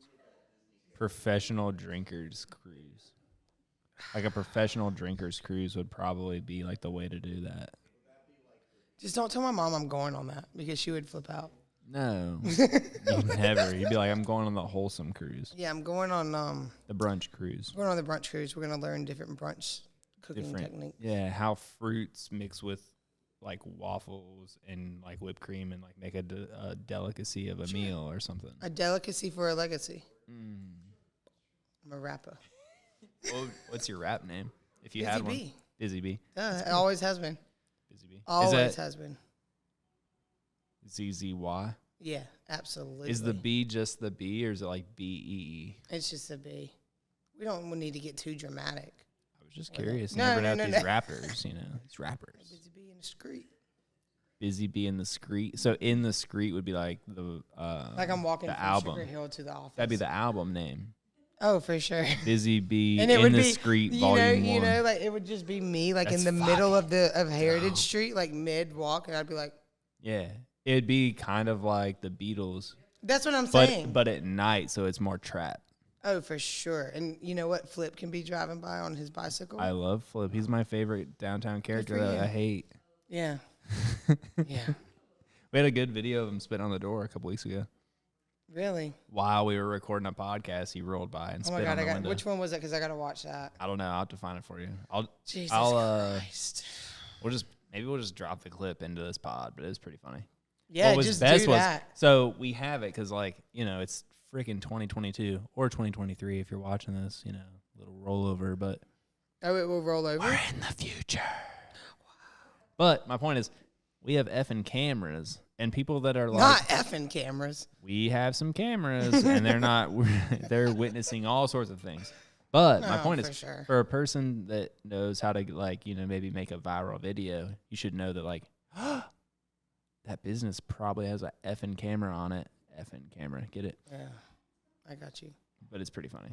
Professional drinkers cruise. Like a professional drinkers cruise would probably be like the way to do that. Just don't tell my mom I'm going on that because she would flip out. No, you'd never. You'd be like, I'm going on the wholesome cruise, Yeah, I'm going on the brunch cruise. we're going on the brunch cruise. We're gonna learn different brunch cooking techniques. Yeah, how fruits mix with like waffles and like whipped cream and like make a delicacy of a meal or something. A delicacy for a legacy. Mm. I'm a rapper. What's your rap name? If you Busy had one, Bee. Busy Bee. It always has been. Busy Bee. Always has been. ZZY? Yeah, absolutely. Is the B just the B or is it like BEE? It's just a B. We don't need to get too dramatic. I was just curious. No, You never no, know no, these no. rappers, these rappers. Busy Bee in the street. Busy Bee in the street. So in the street would be like the Like I'm walking the from album. Sugar Hill to the office. That'd be the album name. Oh, for sure. Busy Bee And it in would the be street, you volume know, 1. like it would just be me, like That's in the middle of fucking of Heritage dope. Street, like mid walk, and I'd be like, Yeah, it'd be kind of like the Beatles, "That's what I'm saying." but at night, so it's more trap. Oh, for sure. And you know what? Flip can be driving by on his bicycle. I love Flip. He's my favorite downtown character for that you. I hate. Yeah. Yeah. We had a good video of him spitting on the door a couple weeks ago. Really? While we were recording a podcast, he rolled by and Oh my spit God! on the window. Which one was it? Because I gotta watch that. I don't know. I'll have to find it for you. Jesus I'll Christ. we'll just drop the clip into this pod, but it was pretty funny. Yeah, what was just best do was that. so we have it because it's freaking 2022 or 2023 if you're watching this, little rollover, but Oh, it will roll over. we're in the future. But my point is, we have effing cameras, and people that are like, not effing cameras. We have some cameras, and they're witnessing all sorts of things. But my point is, for a person that knows how to like, maybe make a viral video, you should know that like, that business probably has a effing camera on it. Effing camera, get it? Yeah, I got you. But it's pretty funny.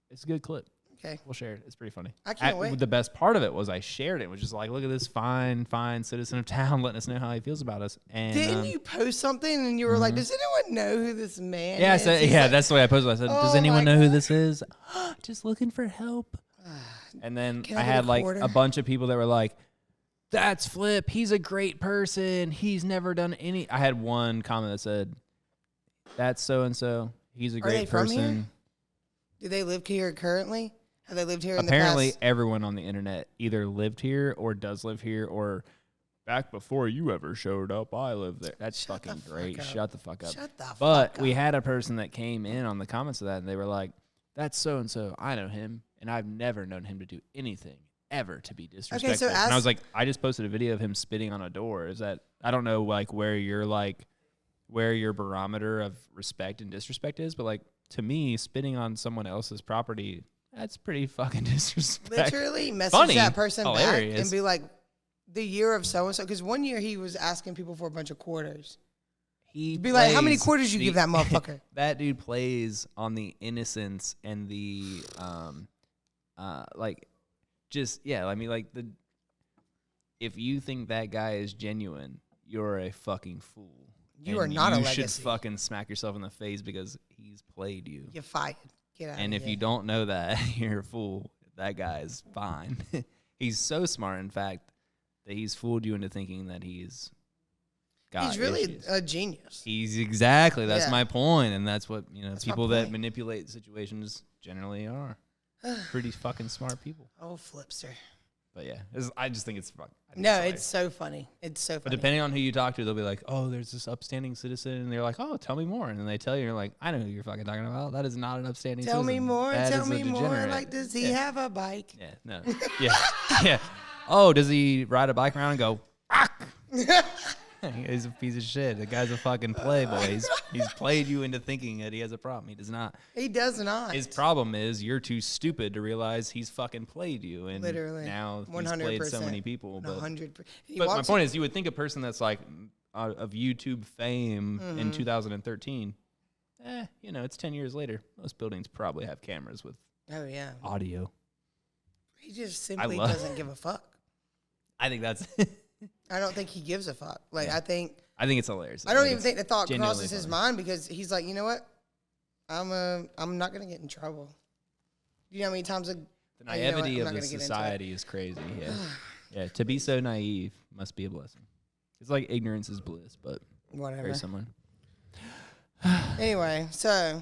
It's a good clip. Okay. We'll share it. It's pretty funny. I can't wait. The best part of it was I shared it. It was just like, look at this fine citizen of town letting us know how he feels about us. And didn't you post something and you were like, does anyone know who this man is? That's the way I posted it. I said, does anyone know who this is? Just looking for help. And then I had like a bunch of people that were like, that's Flip. He's a great person. He's never done any. I had one comment that said, that's so-and-so. He's a great person. From here? Do they live here currently? Have they lived here in the past? Apparently, everyone on the internet either lived here or does live here, or back before you ever showed up, I lived there. That's fucking great. Shut the fuck up. But we had a person that came in on the comments of that, and they were like, that's so-and-so. I know him, and I've never known him to do anything ever to be disrespectful. Okay, so and I was like, I just posted a video of him spitting on a door. Is that, I don't know, like, where your barometer of respect and disrespect is, but like, to me, spitting on someone else's property, that's pretty fucking disrespectful. Literally message that person back and be like, the year of so-and-so. Because one year he was asking people for a bunch of quarters. He'd be like, how many quarters you give that motherfucker? That dude plays on the innocence and the, if you think that guy is genuine, you're a fucking fool. You are not a legacy. You should fucking smack yourself in the face because he's played you. You're fired. Get out and of if you don't know that, you're a fool. That guy's fine. He's so smart, in fact, that he's fooled you into thinking that he's got He's really issues. a genius. He's exactly. That's my point, and that's what people that manipulate situations generally are. Pretty fucking smart people. Oh, Flipster. But yeah, I just think it's fun. It's so funny. It's so funny. But depending on who you talk to, they'll be like, oh, there's this upstanding citizen. And they're like, oh, tell me more. And then they tell you, you're like, I know who you're fucking talking about. That is not an upstanding citizen. Tell me more. Tell me more. Like, does he have a bike? Yeah, no. Yeah. Oh, does he ride a bike around and go, he's a piece of shit. The guy's a fucking playboy. He's played you into thinking that he has a problem. He does not. He does not. His problem is you're too stupid to realize he's fucking played you. And literally, now he's played so many people. 100%. But my point is, you would think a person that's like of YouTube fame in 2013, it's 10 years later. Most buildings probably have cameras with audio. He just simply doesn't give a fuck. I think that's... I don't think he gives a fuck. Like, I think it's hilarious. I don't even think the thought crosses his mind because he's like, you know what? I'm not gonna get in trouble. You know how many times the naivety of the society is crazy. Yeah, to be so naive must be a blessing. It's like ignorance is bliss, but whatever. Very similar. Anyway, so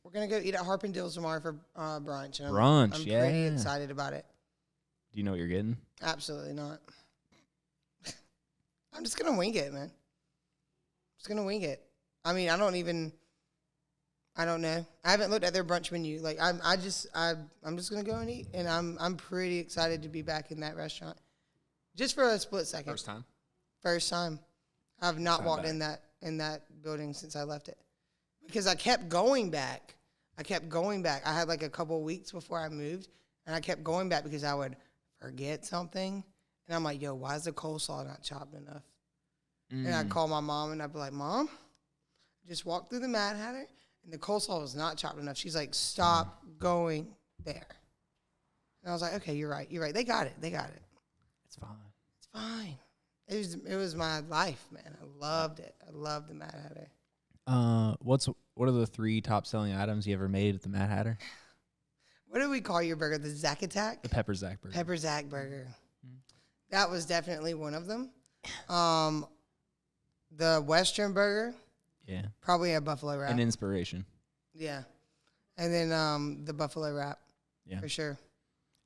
we're gonna go eat at Harpendale's tomorrow for brunch. And I'm pretty excited about it. Do you know what you're getting? Absolutely not. I'm just going to wing it, man. Just going to wing it. I mean, I don't know. I haven't looked at their brunch menu. Like, I'm just going to go and eat, and I'm pretty excited to be back in that restaurant. Just for a split second. First time. I've not walked in that building since I left it. Because I kept going back. I had like a couple of weeks before I moved, and I kept going back because I would forget something. And I'm like, yo, why is the coleslaw not chopped enough? And I'd call my mom, and I'd be like, Mom, just walk through the Mad Hatter, and the coleslaw was not chopped enough. She's like, stop going there. And I was like, okay, you're right. They got it. It's fine. It was my life, man. I loved it. I loved the Mad Hatter. What are the 3 top selling items you ever made at the Mad Hatter? What do we call your burger? The Zac Attack? The Pepper-Zac Burger. Pepper-Zac Burger. That was definitely one of them. The Western Burger. Yeah. Probably a buffalo wrap. An inspiration. Yeah. And then the buffalo wrap. Yeah. For sure.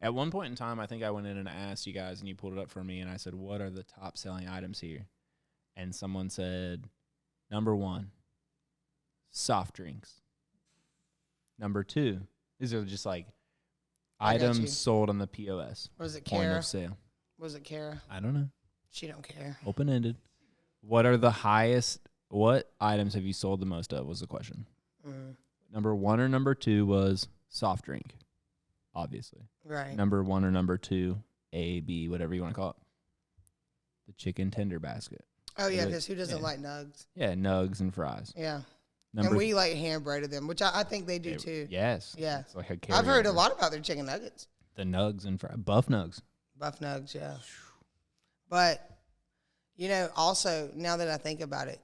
At one point in time, I think I went in and asked you guys, and you pulled it up for me, and I said, what are the top selling items here? And someone said, number 1, soft drinks. Number 2, these are just like items sold on the POS. Was it Point Cara? of sale. Was it Cara? I don't know. She don't care. Open-ended. What items have you sold the most of was the question. Number 1 or number 2 was soft drink, obviously. Right. Number 1 or number 2, A, B, whatever you want to call it. The chicken tender basket. Oh, yeah, because who doesn't like nugs? Yeah, nugs and fries. Yeah. And we like hand-breaded them, which I think they do too. Yes. Yeah. It's like I've heard a lot about their chicken nuggets. The nugs and fries. Buff nugs. Buff nugs, yeah. But, also, now that I think about it,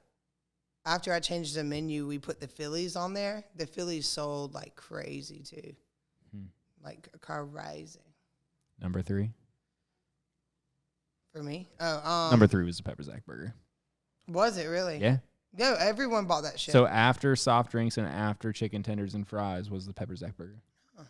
after I changed the menu, we put the Phillies on there. The Phillies sold like crazy too. Like crazy. Number 3? For me? Number 3 was the Pepper-Zac Burger. Was it really? Yeah. No, everyone bought that shit. So after soft drinks and after chicken tenders and fries was the Pepper-Zac Burger. Huh.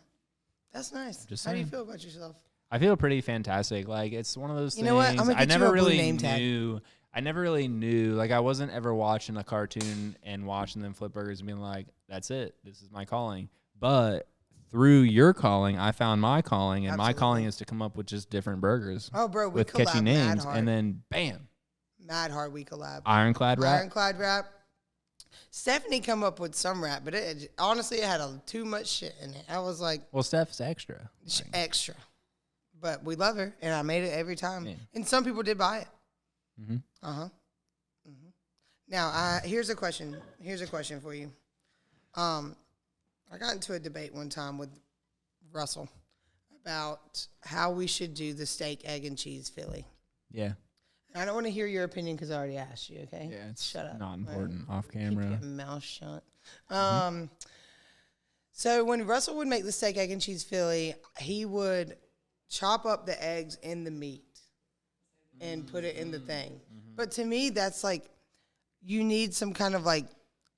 That's nice. Just How do you saying. feel about yourself? I feel pretty fantastic. Like, it's one of those things. You know what? I'm gonna get I never you a blue really name tag. knew. I never really knew. Like, I wasn't ever watching a cartoon and watching them flip burgers and being like, that's it. This is my calling. But through your calling, I found my calling, and my calling is to come up with just different burgers. Oh, bro, we with catchy collab names, mad hard. and then bam, Mad hard we collab. Ironclad wrap. Ironclad wrap. Stephanie come up with some wrap, but honestly, it had too much shit in it. I was like, Well, Steph's extra. extra. But we love her, and I made it every time. Yeah. And some people did buy it. Mm-hmm. Now, here's a question. Here's a question for you. I got into a debate one time with Russell about how we should do the steak, egg, and cheese Philly. Yeah. I don't want to hear your opinion because I already asked you, okay? Yeah, it's Shut up. not important off Keep camera. your mouth shut. So when Russell would make the steak, egg, and cheese Philly, he would chop up the eggs in the meat and put it in the thing. But to me, that's like, you need some kind of like,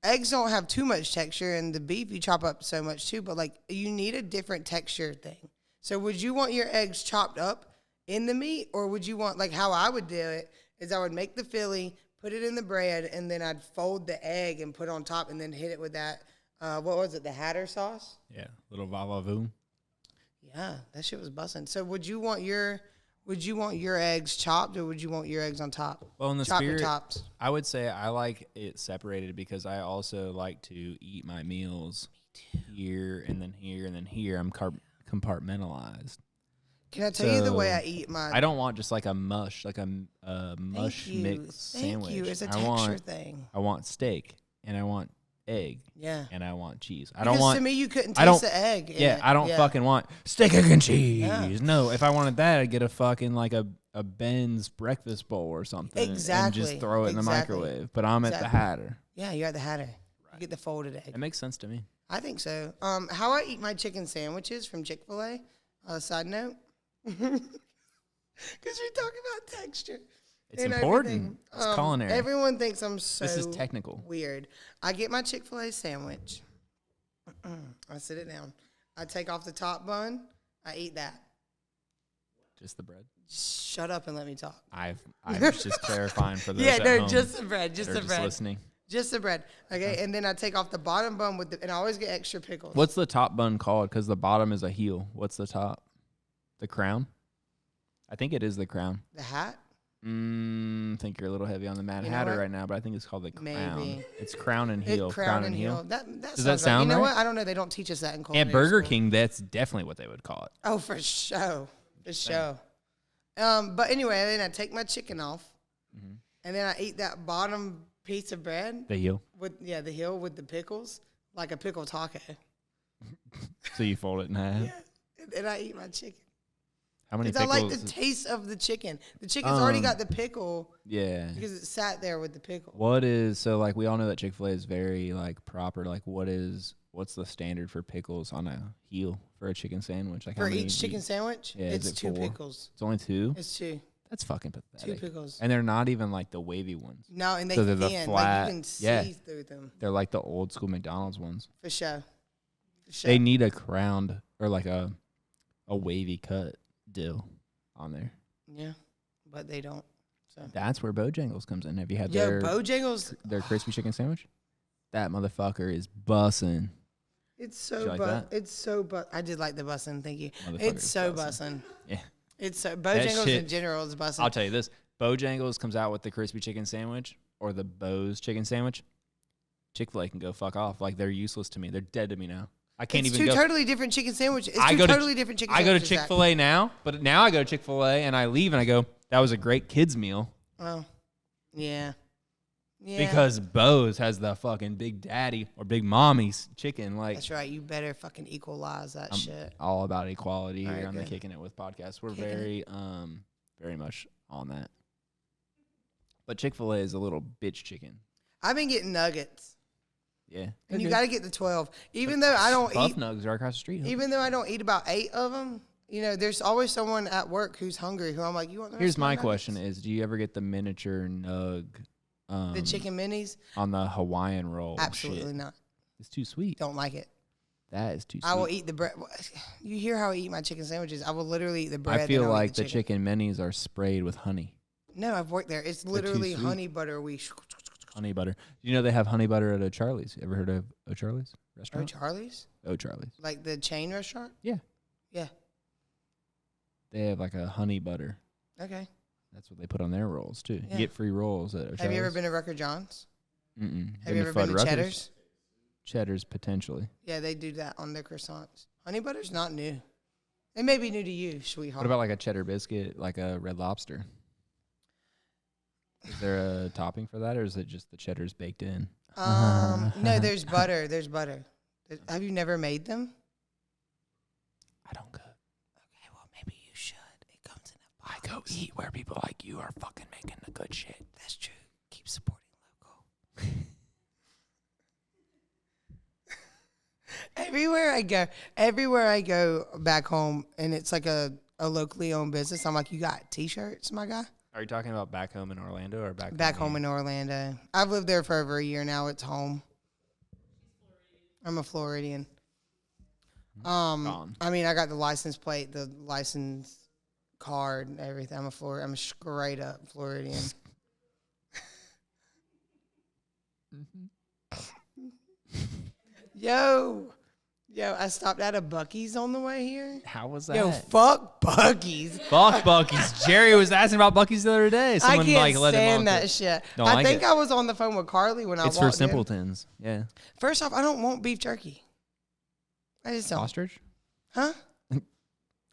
eggs don't have too much texture, and the beef you chop up so much too, but like, you need a different texture thing. So would you want your eggs chopped up in the meat, or would you want, like how I would do it, is I would make the Philly, put it in the bread, and then I'd fold the egg and put on top, and then hit it with that, what was it, the Hatter sauce? Yeah, little va-va-voom. Yeah, that shit was busting. So would you want your eggs chopped, or would you want your eggs on top? Well, in the Chop spirit, your tops. I would say I like it separated because I also like to eat my meals here and then here and then here. I'm compartmentalized. Can I tell you the way I eat mine? I don't want just like a mush, like a mush mix sandwich. Thank you. It's a I texture thing. I want steak, and I want egg, Yeah. and I want cheese. I Because don't want. to me, you couldn't I don't- taste the egg. in Yeah, it. I don't fucking want steak, egg, and cheese. Yeah. No, if I wanted that, I'd get a fucking like a Ben's breakfast bowl or something. Exactly. And just throw it in the Exactly. microwave. But I'm at the Hatter. Yeah, you're at the Hatter. You get the folded egg. It makes sense to me. I think so. How I eat my chicken sandwiches from Chick-fil-A, side note, because we talk about texture. It's and important. everything. It's culinary. Everyone thinks I'm so This is technical. weird. I get my Chick-fil-A sandwich. I sit it down. I take off the top bun. I eat that. Just the bread. Shut up and let me talk. I was just clarifying for those Yeah, at no, home just the bread. Just that are the just bread. listening. Just the bread. Okay, and then I take off the bottom bun and I always get extra pickles. What's the top bun called? Because the bottom is a heel. What's the top? The crown? I think it is the crown. The hat? I think you're a little heavy on the Mad You know Hatter what? right now, but I think it's called the crown. Maybe. It's crown and heel. Crown and heel. That Does that sounds right. sound You know right? what? I don't know. They don't teach us that in culinary At Burger school. King, that's definitely what they would call it. Oh, for sure. For sure. But anyway, then I take my chicken off, and then I eat that bottom piece of bread The heel. with the heel with the pickles, like a pickle taco. So you fold it in half. And then I eat my chicken. How many Because I pickles? like the taste of the chicken. The chicken's already got the pickle Yeah. because it sat there with the pickle. What is so like we all know that Chick-fil-A is very like proper. Like what's the standard for pickles on a heel for a chicken sandwich? Like For how many each chicken sandwich, Yeah, is it's it 2 4? pickles. It's only 2? It's 2. That's fucking 2 pathetic. pickles. And they're not even like the wavy ones. No, and they So they're the thin. flat- Like you can see yeah. through them. They're like the old school McDonald's ones. For sure. For sure. They need a crowned or like a wavy cut dill on there. Yeah, but they don't. So. That's where Bojangles comes in. Have you had Yo, their Bojangles, crispy chicken sandwich? That motherfucker is bussin'. it's so You like that? It's so I did like the bussin', thank you. Motherfucker It's is so bussin'. bussin'. Yeah. It's so Bojangles shit- in general is bussin'. I'll tell you this. Bojangles comes out with the crispy chicken sandwich or the Bo's chicken sandwich, Chick-fil-A can go fuck off. Like, they're useless to me. They're dead to me now. I can't even go. It's two totally different chicken sandwiches. It's two totally different chicken sandwiches. I go to Chick-fil-A now, but now I go to Chick-fil-A and I leave and I go, that was a great kids meal. Oh, yeah. Yeah. Because Bo's has the fucking Big Daddy or Big Mommy's chicken. Like, that's right. You better fucking equalize that shit. All about equality here on the good. Kicking It With podcast. We're very much on that. But Chick-fil-A is a little bitch chicken. I've been getting nuggets. Yeah. And you got to get the 12. Even though I don't Buff eat. Nugs right across the street. Even though I don't eat about 8 of them, you know, there's always someone at work who's hungry who I'm like, you want the rest Here's of my nuggets? question is, do you ever get the miniature nug? The chicken minis? On the Hawaiian roll. Absolutely shit. not. It's too sweet. Don't like it. That is too sweet. I will eat the bread. You hear how I eat my chicken sandwiches? I will literally eat the bread. I feel and I'll like eat the chicken minis are sprayed with honey. No, I've worked there. It's literally honey butter. Honey butter. You know they have honey butter at a Charlie's. Ever heard of a Charlie's restaurant? Oh, Charlie's? Oh, Charlie's. Like the chain restaurant? Yeah. Yeah. They have like a honey butter. Okay. That's what they put on their rolls too. Yeah. You get free rolls at a Charlie's. Have you ever been to Rucker John's? Mm-mm. Have you ever been to Cheddar's? Cheddar's, potentially. Yeah, they do that on their croissants. Honey butter's not new. It may be new to you, sweetheart. What about like a cheddar biscuit, like a Red Lobster? Is there a topping for that, or is it just the cheddar's baked in? No, there's butter. There's butter. Have you never made them? I don't cook. Okay, well, maybe you should. It comes in a box. I go eat where people like you are fucking making the good shit. That's true. Keep supporting local. Everywhere I go back home, and it's like a locally owned business, I'm like, you got T-shirts, my guy? Are you talking about back home in Orlando or back home in Orlando? I've lived there for over a year now. It's home. I'm a Floridian. I mean, I got the license plate, the license card, and everything. I'm a straight up Floridian. Yo, I stopped at a Buc-ee's on the way here. How was that? Yo, fuck Buc-ee's. Fuck Buc-ee's. Jerry was asking about Buc-ee's the other day. Someone I can't like let him on stand that shit. Don't I like think it. I was on the phone with Carly when I walked in. It's for simpletons. Yeah. First off, I don't want beef jerky. I just don't. Ostrich? Huh?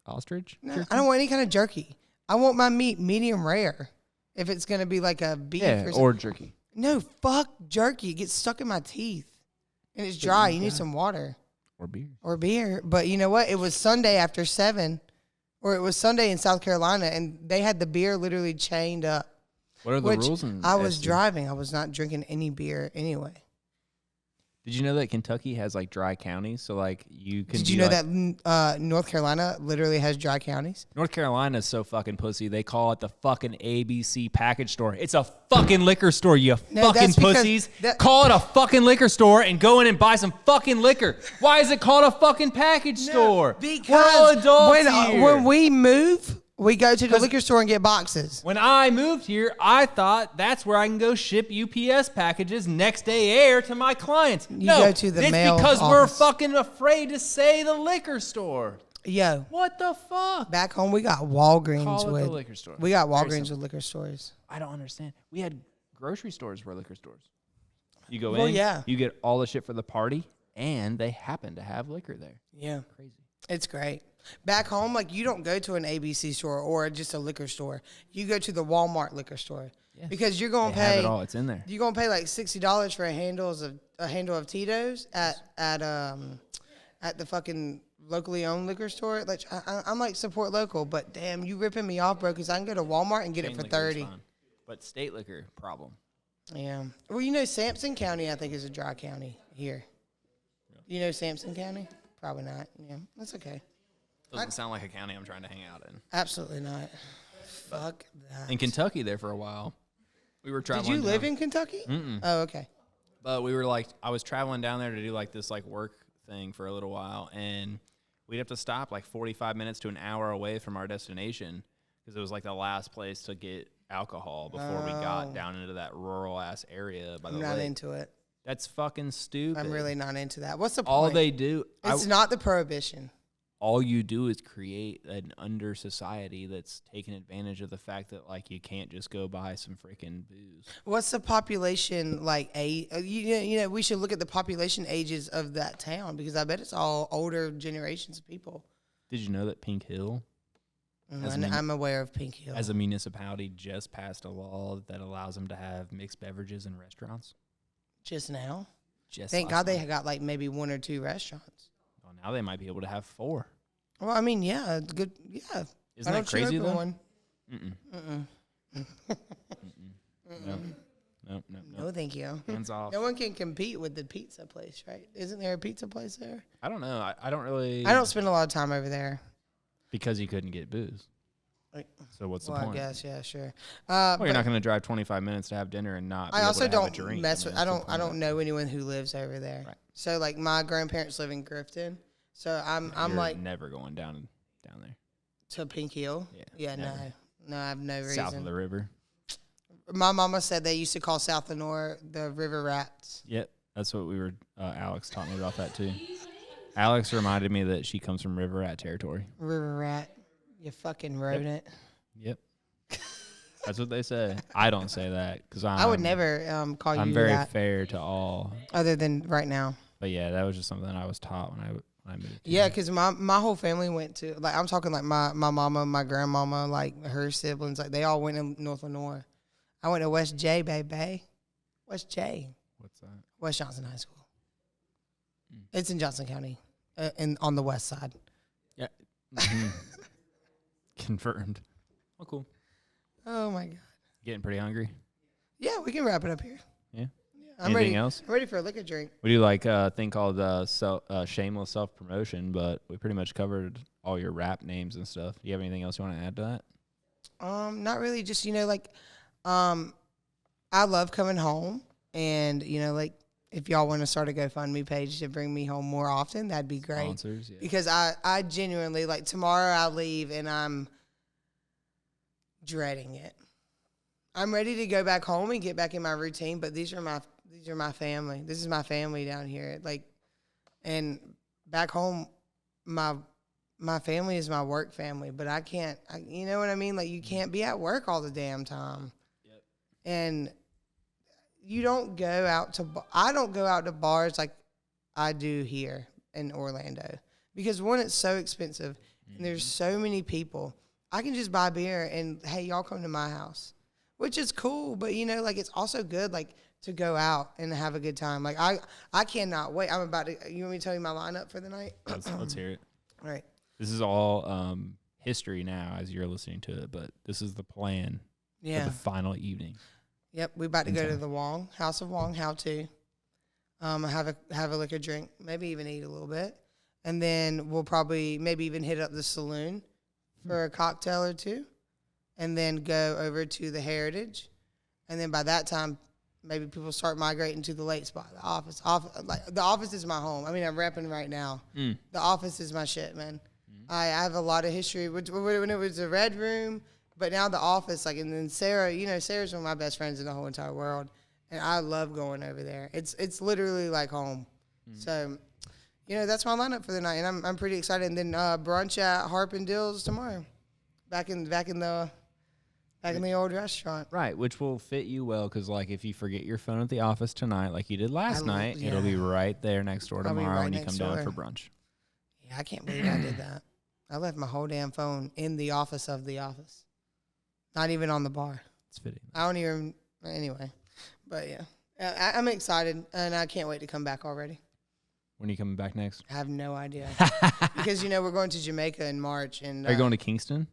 Ostrich? No, jerky? I don't want any kind of jerky. I want my meat medium rare. If it's going to be like a beef or jerky. No, fuck jerky. It gets stuck in my teeth. And it's dry. You need some water. Or beer. But you know what? It was Sunday after 7. Or it was Sunday in South Carolina. And they had the beer literally chained up. What are the rules? I was driving. I was not drinking any beer anyway. Did you know that Kentucky has like dry counties? So like you can. Did you know that North Carolina literally has dry counties? North Carolina is so fucking pussy. They call it the fucking ABC package store. It's a fucking liquor store, you fucking pussies. Call it a fucking liquor store and go in and buy some fucking liquor. Why is it called a fucking package store? Because we're all adults here. When we move, we go to the liquor store and get boxes. When I moved here, I thought that's where I can go ship UPS packages next day air to my clients. You go to the mail It's because office. we're fucking afraid to say the liquor store. Yo. What the fuck? Back home, we got Walgreens Call it with the liquor store. We got Very Walgreens simple. with liquor stores. I don't understand. We had grocery stores were liquor stores. You go Well, in, yeah. you get all the shit for the party, and they happen to have liquor there. Yeah. Crazy. It's great. Back home, like, you don't go to an ABC store or just a liquor store. You go to the Walmart liquor store. Yeah. Because you're going to They have pay it all. It's in there. You're going to pay like $60 for a handle of Tito's at the fucking locally owned liquor store. Like, I'm like, support local, but damn, you ripping me off, bro, because I can go to Walmart and get it for $30. But state liquor, problem. Yeah. Well, you know, Sampson County, I think, is a dry county here. You know Sampson County? Probably not. Yeah, that's okay. Doesn't sound like a county I'm trying to hang out in. Absolutely not. Fuck that. In Kentucky there for a while. We were traveling. Did you live in Kentucky? Mm-mm. Oh, okay. But we were like, I was traveling down there to do like this like work thing for a little while, and we'd have to stop like 45 minutes to an hour away from our destination because it was like the last place to get alcohol before we got down into that rural ass area by the lake. I'm not into it. That's fucking stupid. I'm really not into that. What's the point? All they do. It's not the prohibition. all you do is create an under society that's taking advantage of the fact that like you can't just go buy some freaking booze. What's the population like? We should look at the population ages of that town because I bet it's all older generations of people. Did you know that Pink Hill, I'm aware of Pink Hill, as a municipality, just passed a law that allows them to have mixed beverages in restaurants? Just now. Thank God they got like maybe 1 or 2 restaurants. Well, now they might be able to have 4. Well, I mean, yeah, good, yeah. Isn't that crazy though? One? No. No, thank you. Hands off. No one can compete with the pizza place, right? Isn't there a pizza place there? I don't know. I don't really. I don't spend a lot of time over there. Because you couldn't get booze. So what's the point? I guess, yeah, sure. Well, you're not going to drive 25 minutes to have dinner and not. I also don't drink. mess with. I don't know anyone who lives over there. Right. So like my grandparents live in Grifton. So I'm like never going down there. To Pink Hill. Yeah. No, I have no reason. South of the river. My mama said they used to call South Lenore the River Rats. Yep, that's what we were. Alex taught me about that too. Alex reminded me that she comes from River Rat territory. River Rat, you fucking rodent. Yep. That's what they say. I don't say that because I would never call you that. I'm very fair to all. Other than right now. But yeah, that was just something I was taught when I moved. Yeah, because my whole family went to, like, I'm talking like my mama, my grandmama, like her siblings, like they all went in North Lenore. I went to West J, baby. West J. What's that? West Johnson High School. It's in Johnson County, on the west side. Yeah. Confirmed. Oh, cool. Oh, my God. Getting pretty hungry? Yeah, we can wrap it up here. Yeah. I'm Anything ready. else? I'm ready for a liquor drink. We do like a thing called shameless self-promotion, but we pretty much covered all your rap names and stuff. Do you have anything else you want to add to that? Not really. Just, I love coming home, and, like, if y'all want to start a GoFundMe page to bring me home more often, that'd be great. Sponsors, yeah. Because I genuinely, like, tomorrow I leave, and I'm dreading it. I'm ready to go back home and get back in my routine, but these are my family. This is my family down here. Like, and back home, my family is my work family, but I can't, you know what I mean? Like, you can't be at work all the damn time. Yep. And you don't go out to, I don't go out to bars like I do here in Orlando. Because one, it's so expensive, and there's so many people. I can just buy beer and, hey, y'all come to my house, which is cool. But, like, it's also good, like, to go out and have a good time. Like, I cannot wait. I'm about to, you want me to tell you my lineup for the night? Let's hear it. All right. This is all history now as you're listening to it, but this is the plan for the final evening. Yep, we about to go to the Wong, House of Wong, how to. Have a liquor drink, maybe even eat a little bit. And then we'll probably maybe even hit up the saloon for a cocktail or two. And then go over to the Heritage. And then by that time, maybe people start migrating to the late spot, the office. The office is my home. I mean, I'm repping right now. The office is my shit, man. I have a lot of history. When it was the Red Room, but now the office, like, and then Sarah, Sarah's one of my best friends in the whole entire world. And I love going over there. It's literally like home. So, that's my lineup for the night. And I'm pretty excited. And then brunch at Harp and Dills tomorrow. Back in the old restaurant. Right, which will fit you well because, like, if you forget your phone at the office tonight, like you did last night, it'll be right there next door tomorrow when you come down for brunch. Yeah, I can't believe I did that. I left my whole damn phone in the office of the office. Not even on the bar. It's fitting. I don't even, anyway. But, yeah. I'm excited, and I can't wait to come back already. When are you coming back next? I have no idea. Because, we're going to Jamaica in March. And are you going to Kingston?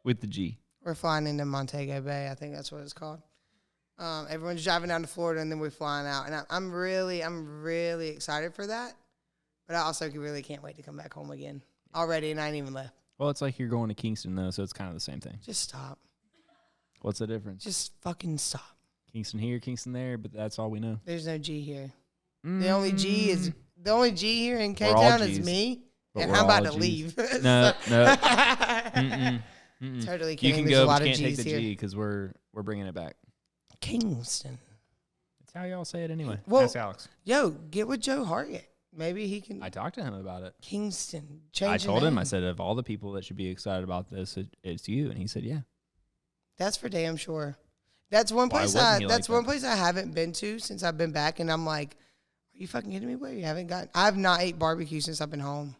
With the G. We're flying into Montego Bay. I think that's what it's called. Everyone's driving down to Florida, and then we're flying out. And I'm really excited for that. But I also really can't wait to come back home again already, and I ain't even left. Well, it's like you're going to Kingston, though, so it's kind of the same thing. Just stop. What's the difference? Just fucking stop. Kingston here, Kingston there, but that's all we know. There's no G here. The only G here in K-Town is me, and I'm about to leave. No. Totally kidding. You can There's go, a lot but you of can't G's take the here. G because we're bringing it back. Kingston. That's how y'all say it anyway. Well, Ask Alex. Yo, get with Joe Hargett. Maybe he can. I talked to him about it. Kinston. I told him, I said, of all the people that should be excited about this, it's you. And he said, yeah. That's for damn sure. That's one place place I haven't been to since I've been back, and I'm like, are you fucking kidding me? Where you haven't gotten? I've not ate barbecue since I've been home,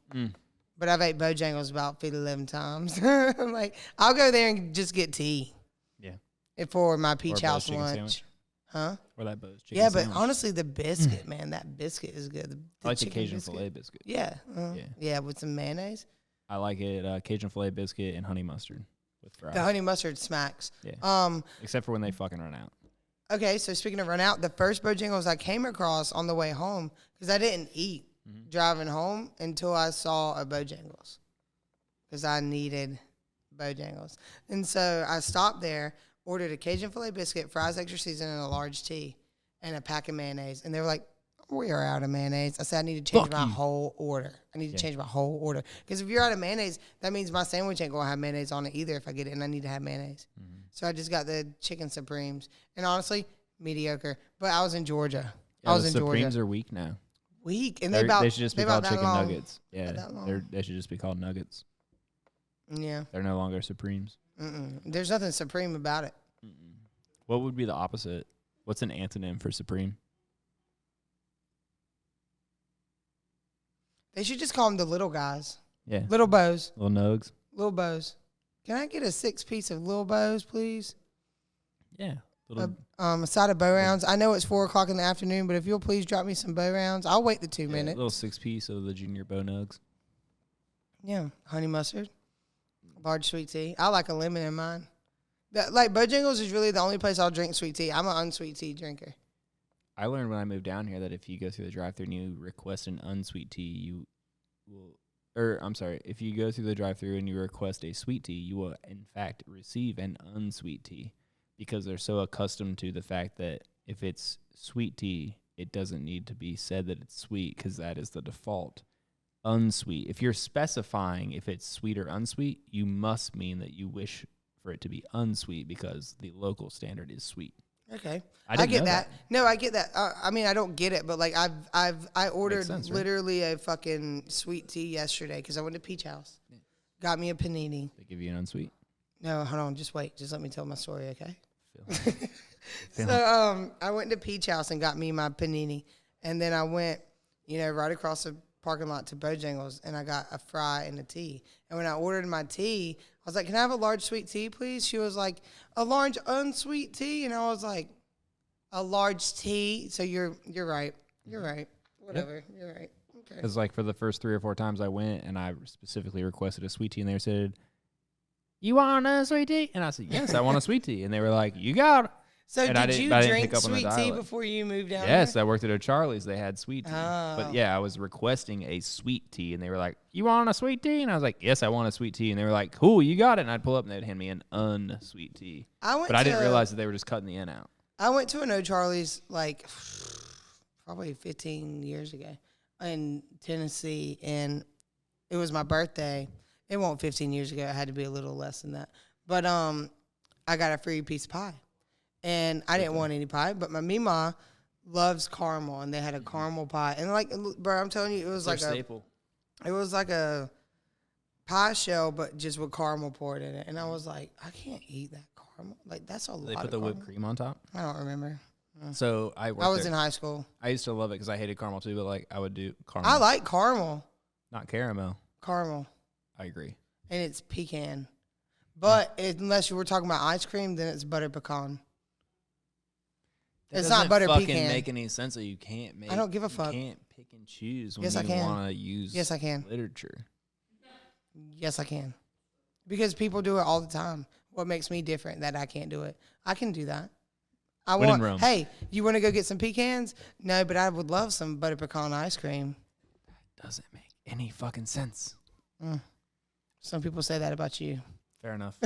but I've ate Bojangles about 11 times. I'm like, I'll go there and just get tea. Yeah. For my Peach House lunch. Sandwich. Huh? Or that Bo's chicken sandwich. But honestly, the biscuit, man, that biscuit is good. I like the Cajun filet biscuit. Yeah. Yeah, with some mayonnaise. I like it, Cajun filet biscuit and honey mustard with fries. The honey mustard smacks. Yeah. Except for when they fucking run out. Okay, so speaking of run out, the first Bojangles I came across on the way home, because I didn't eat driving home until I saw a Bojangles, because I needed Bojangles. And so I stopped there, ordered a Cajun filet biscuit, fries extra seasoned, and a large tea, and a pack of mayonnaise. And they were like, we are out of mayonnaise. I said, I need to change my whole order. I need to change my whole order. Because if you're out of mayonnaise, that means my sandwich ain't going to have mayonnaise on it either if I get it, and I need to have mayonnaise. So I just got the chicken Supremes. And honestly, mediocre. But I was in Georgia. Yeah, the Supremes are weak now. Weak? And they should just be called chicken nuggets. Yeah, they should just be called nuggets. Yeah. They're no longer Supremes. There's nothing supreme about it. What would be the opposite? What's an antonym for supreme? They should just call them the little guys. Yeah. Little bows. Little nugs. Little bows. Can I get a 6-piece of little bows, please? Yeah. A side of bow rounds. I know it's 4 o'clock in the afternoon, but if you'll please drop me some bow rounds, I'll wait the 2 minutes. A little 6-piece of the junior bow nugs. Yeah. Honey mustard. Large sweet tea. I like a lemon in mine. Bojangles is really the only place I'll drink sweet tea. I'm an unsweet tea drinker. I learned when I moved down here that if you go through the drive-thru and you request an unsweet tea, you will, if you go through the drive-thru and you request a sweet tea, you will in fact receive an unsweet tea, because they're so accustomed to the fact that if it's sweet tea, it doesn't need to be said that it's sweet, because that is the default. Unsweet. If you're specifying if it's sweet or unsweet, you must mean that you wish for it to be unsweet, because the local standard is sweet. Okay, I get that. No, I get that. I mean, I don't get it, but like I ordered literally a fucking sweet tea yesterday because I went to Peach House, got me a panini. They give you an unsweet? No, hold on, just wait. Just let me tell my story, okay? So I went to Peach House and got me my panini, and then I went, right across the parking lot to Bojangles, and I got a fry and a tea. And when I ordered my tea, I was like, can I have a large sweet tea, please? She was like, a large unsweet tea? And I was like, a large tea? So you're right. You're right. Whatever. Yep. You're right. Okay. Because like for the first 3 or 4 times I went and I specifically requested a sweet tea, and they said, you want a sweet tea? And I said, yes, I want a sweet tea. And they were like, you got it. So did you drink sweet tea before you moved down there? Yes, I worked at O'Charlie's. They had sweet tea. Oh. But yeah, I was requesting a sweet tea, and they were like, you want a sweet tea? And I was like, yes, I want a sweet tea. And they were like, cool, you got it. And I'd pull up, and they'd hand me an unsweet tea. But I didn't realize that they were just cutting the end out. I went to an O'Charlie's like probably 15 years ago in Tennessee, and it was my birthday. It wasn't 15 years ago. It had to be a little less than that. But I got a free piece of pie. And I didn't want any pie, but my Mima loves caramel, and they had a caramel pie. And like, bro, I'm telling you, it was like a staple. It was like a pie shell, but just with caramel poured in it. And I was like, I can't eat that caramel. Like, that's a lot. They put the whipped cream on top? I don't remember. So I was in high school. I used to love it because I hated caramel too, but like I would do caramel. I like caramel. Not caramel. Caramel. I agree. And it's pecan. But unless you were talking about ice cream, then it's butter pecan. It's not butter pecan. It doesn't make any sense that you can't make. I don't give a fuck. You can't pick and choose when you want to use Yes, I can. literature. Yes, I can. Because people do it all the time. What makes me different that I can't do it? I can do that. Hey, you want to go get some pecans? No, but I would love some butter pecan ice cream. That doesn't make any fucking sense. Some people say that about you. Fair enough.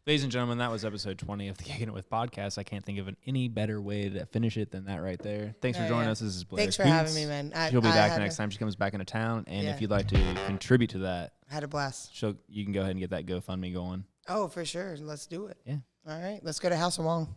Ladies and gentlemen, that was episode 20 of the Kickin' It With podcast. I can't think of any better way to finish it than that right there. Thanks for joining us. This is Blair Thanks for having me, man. She'll be back next time she comes back into town. And if you'd like to contribute to that, I had a blast. You can go ahead and get that GoFundMe going. Oh, for sure. Let's do it. Yeah. All right. Let's go to House of Wong.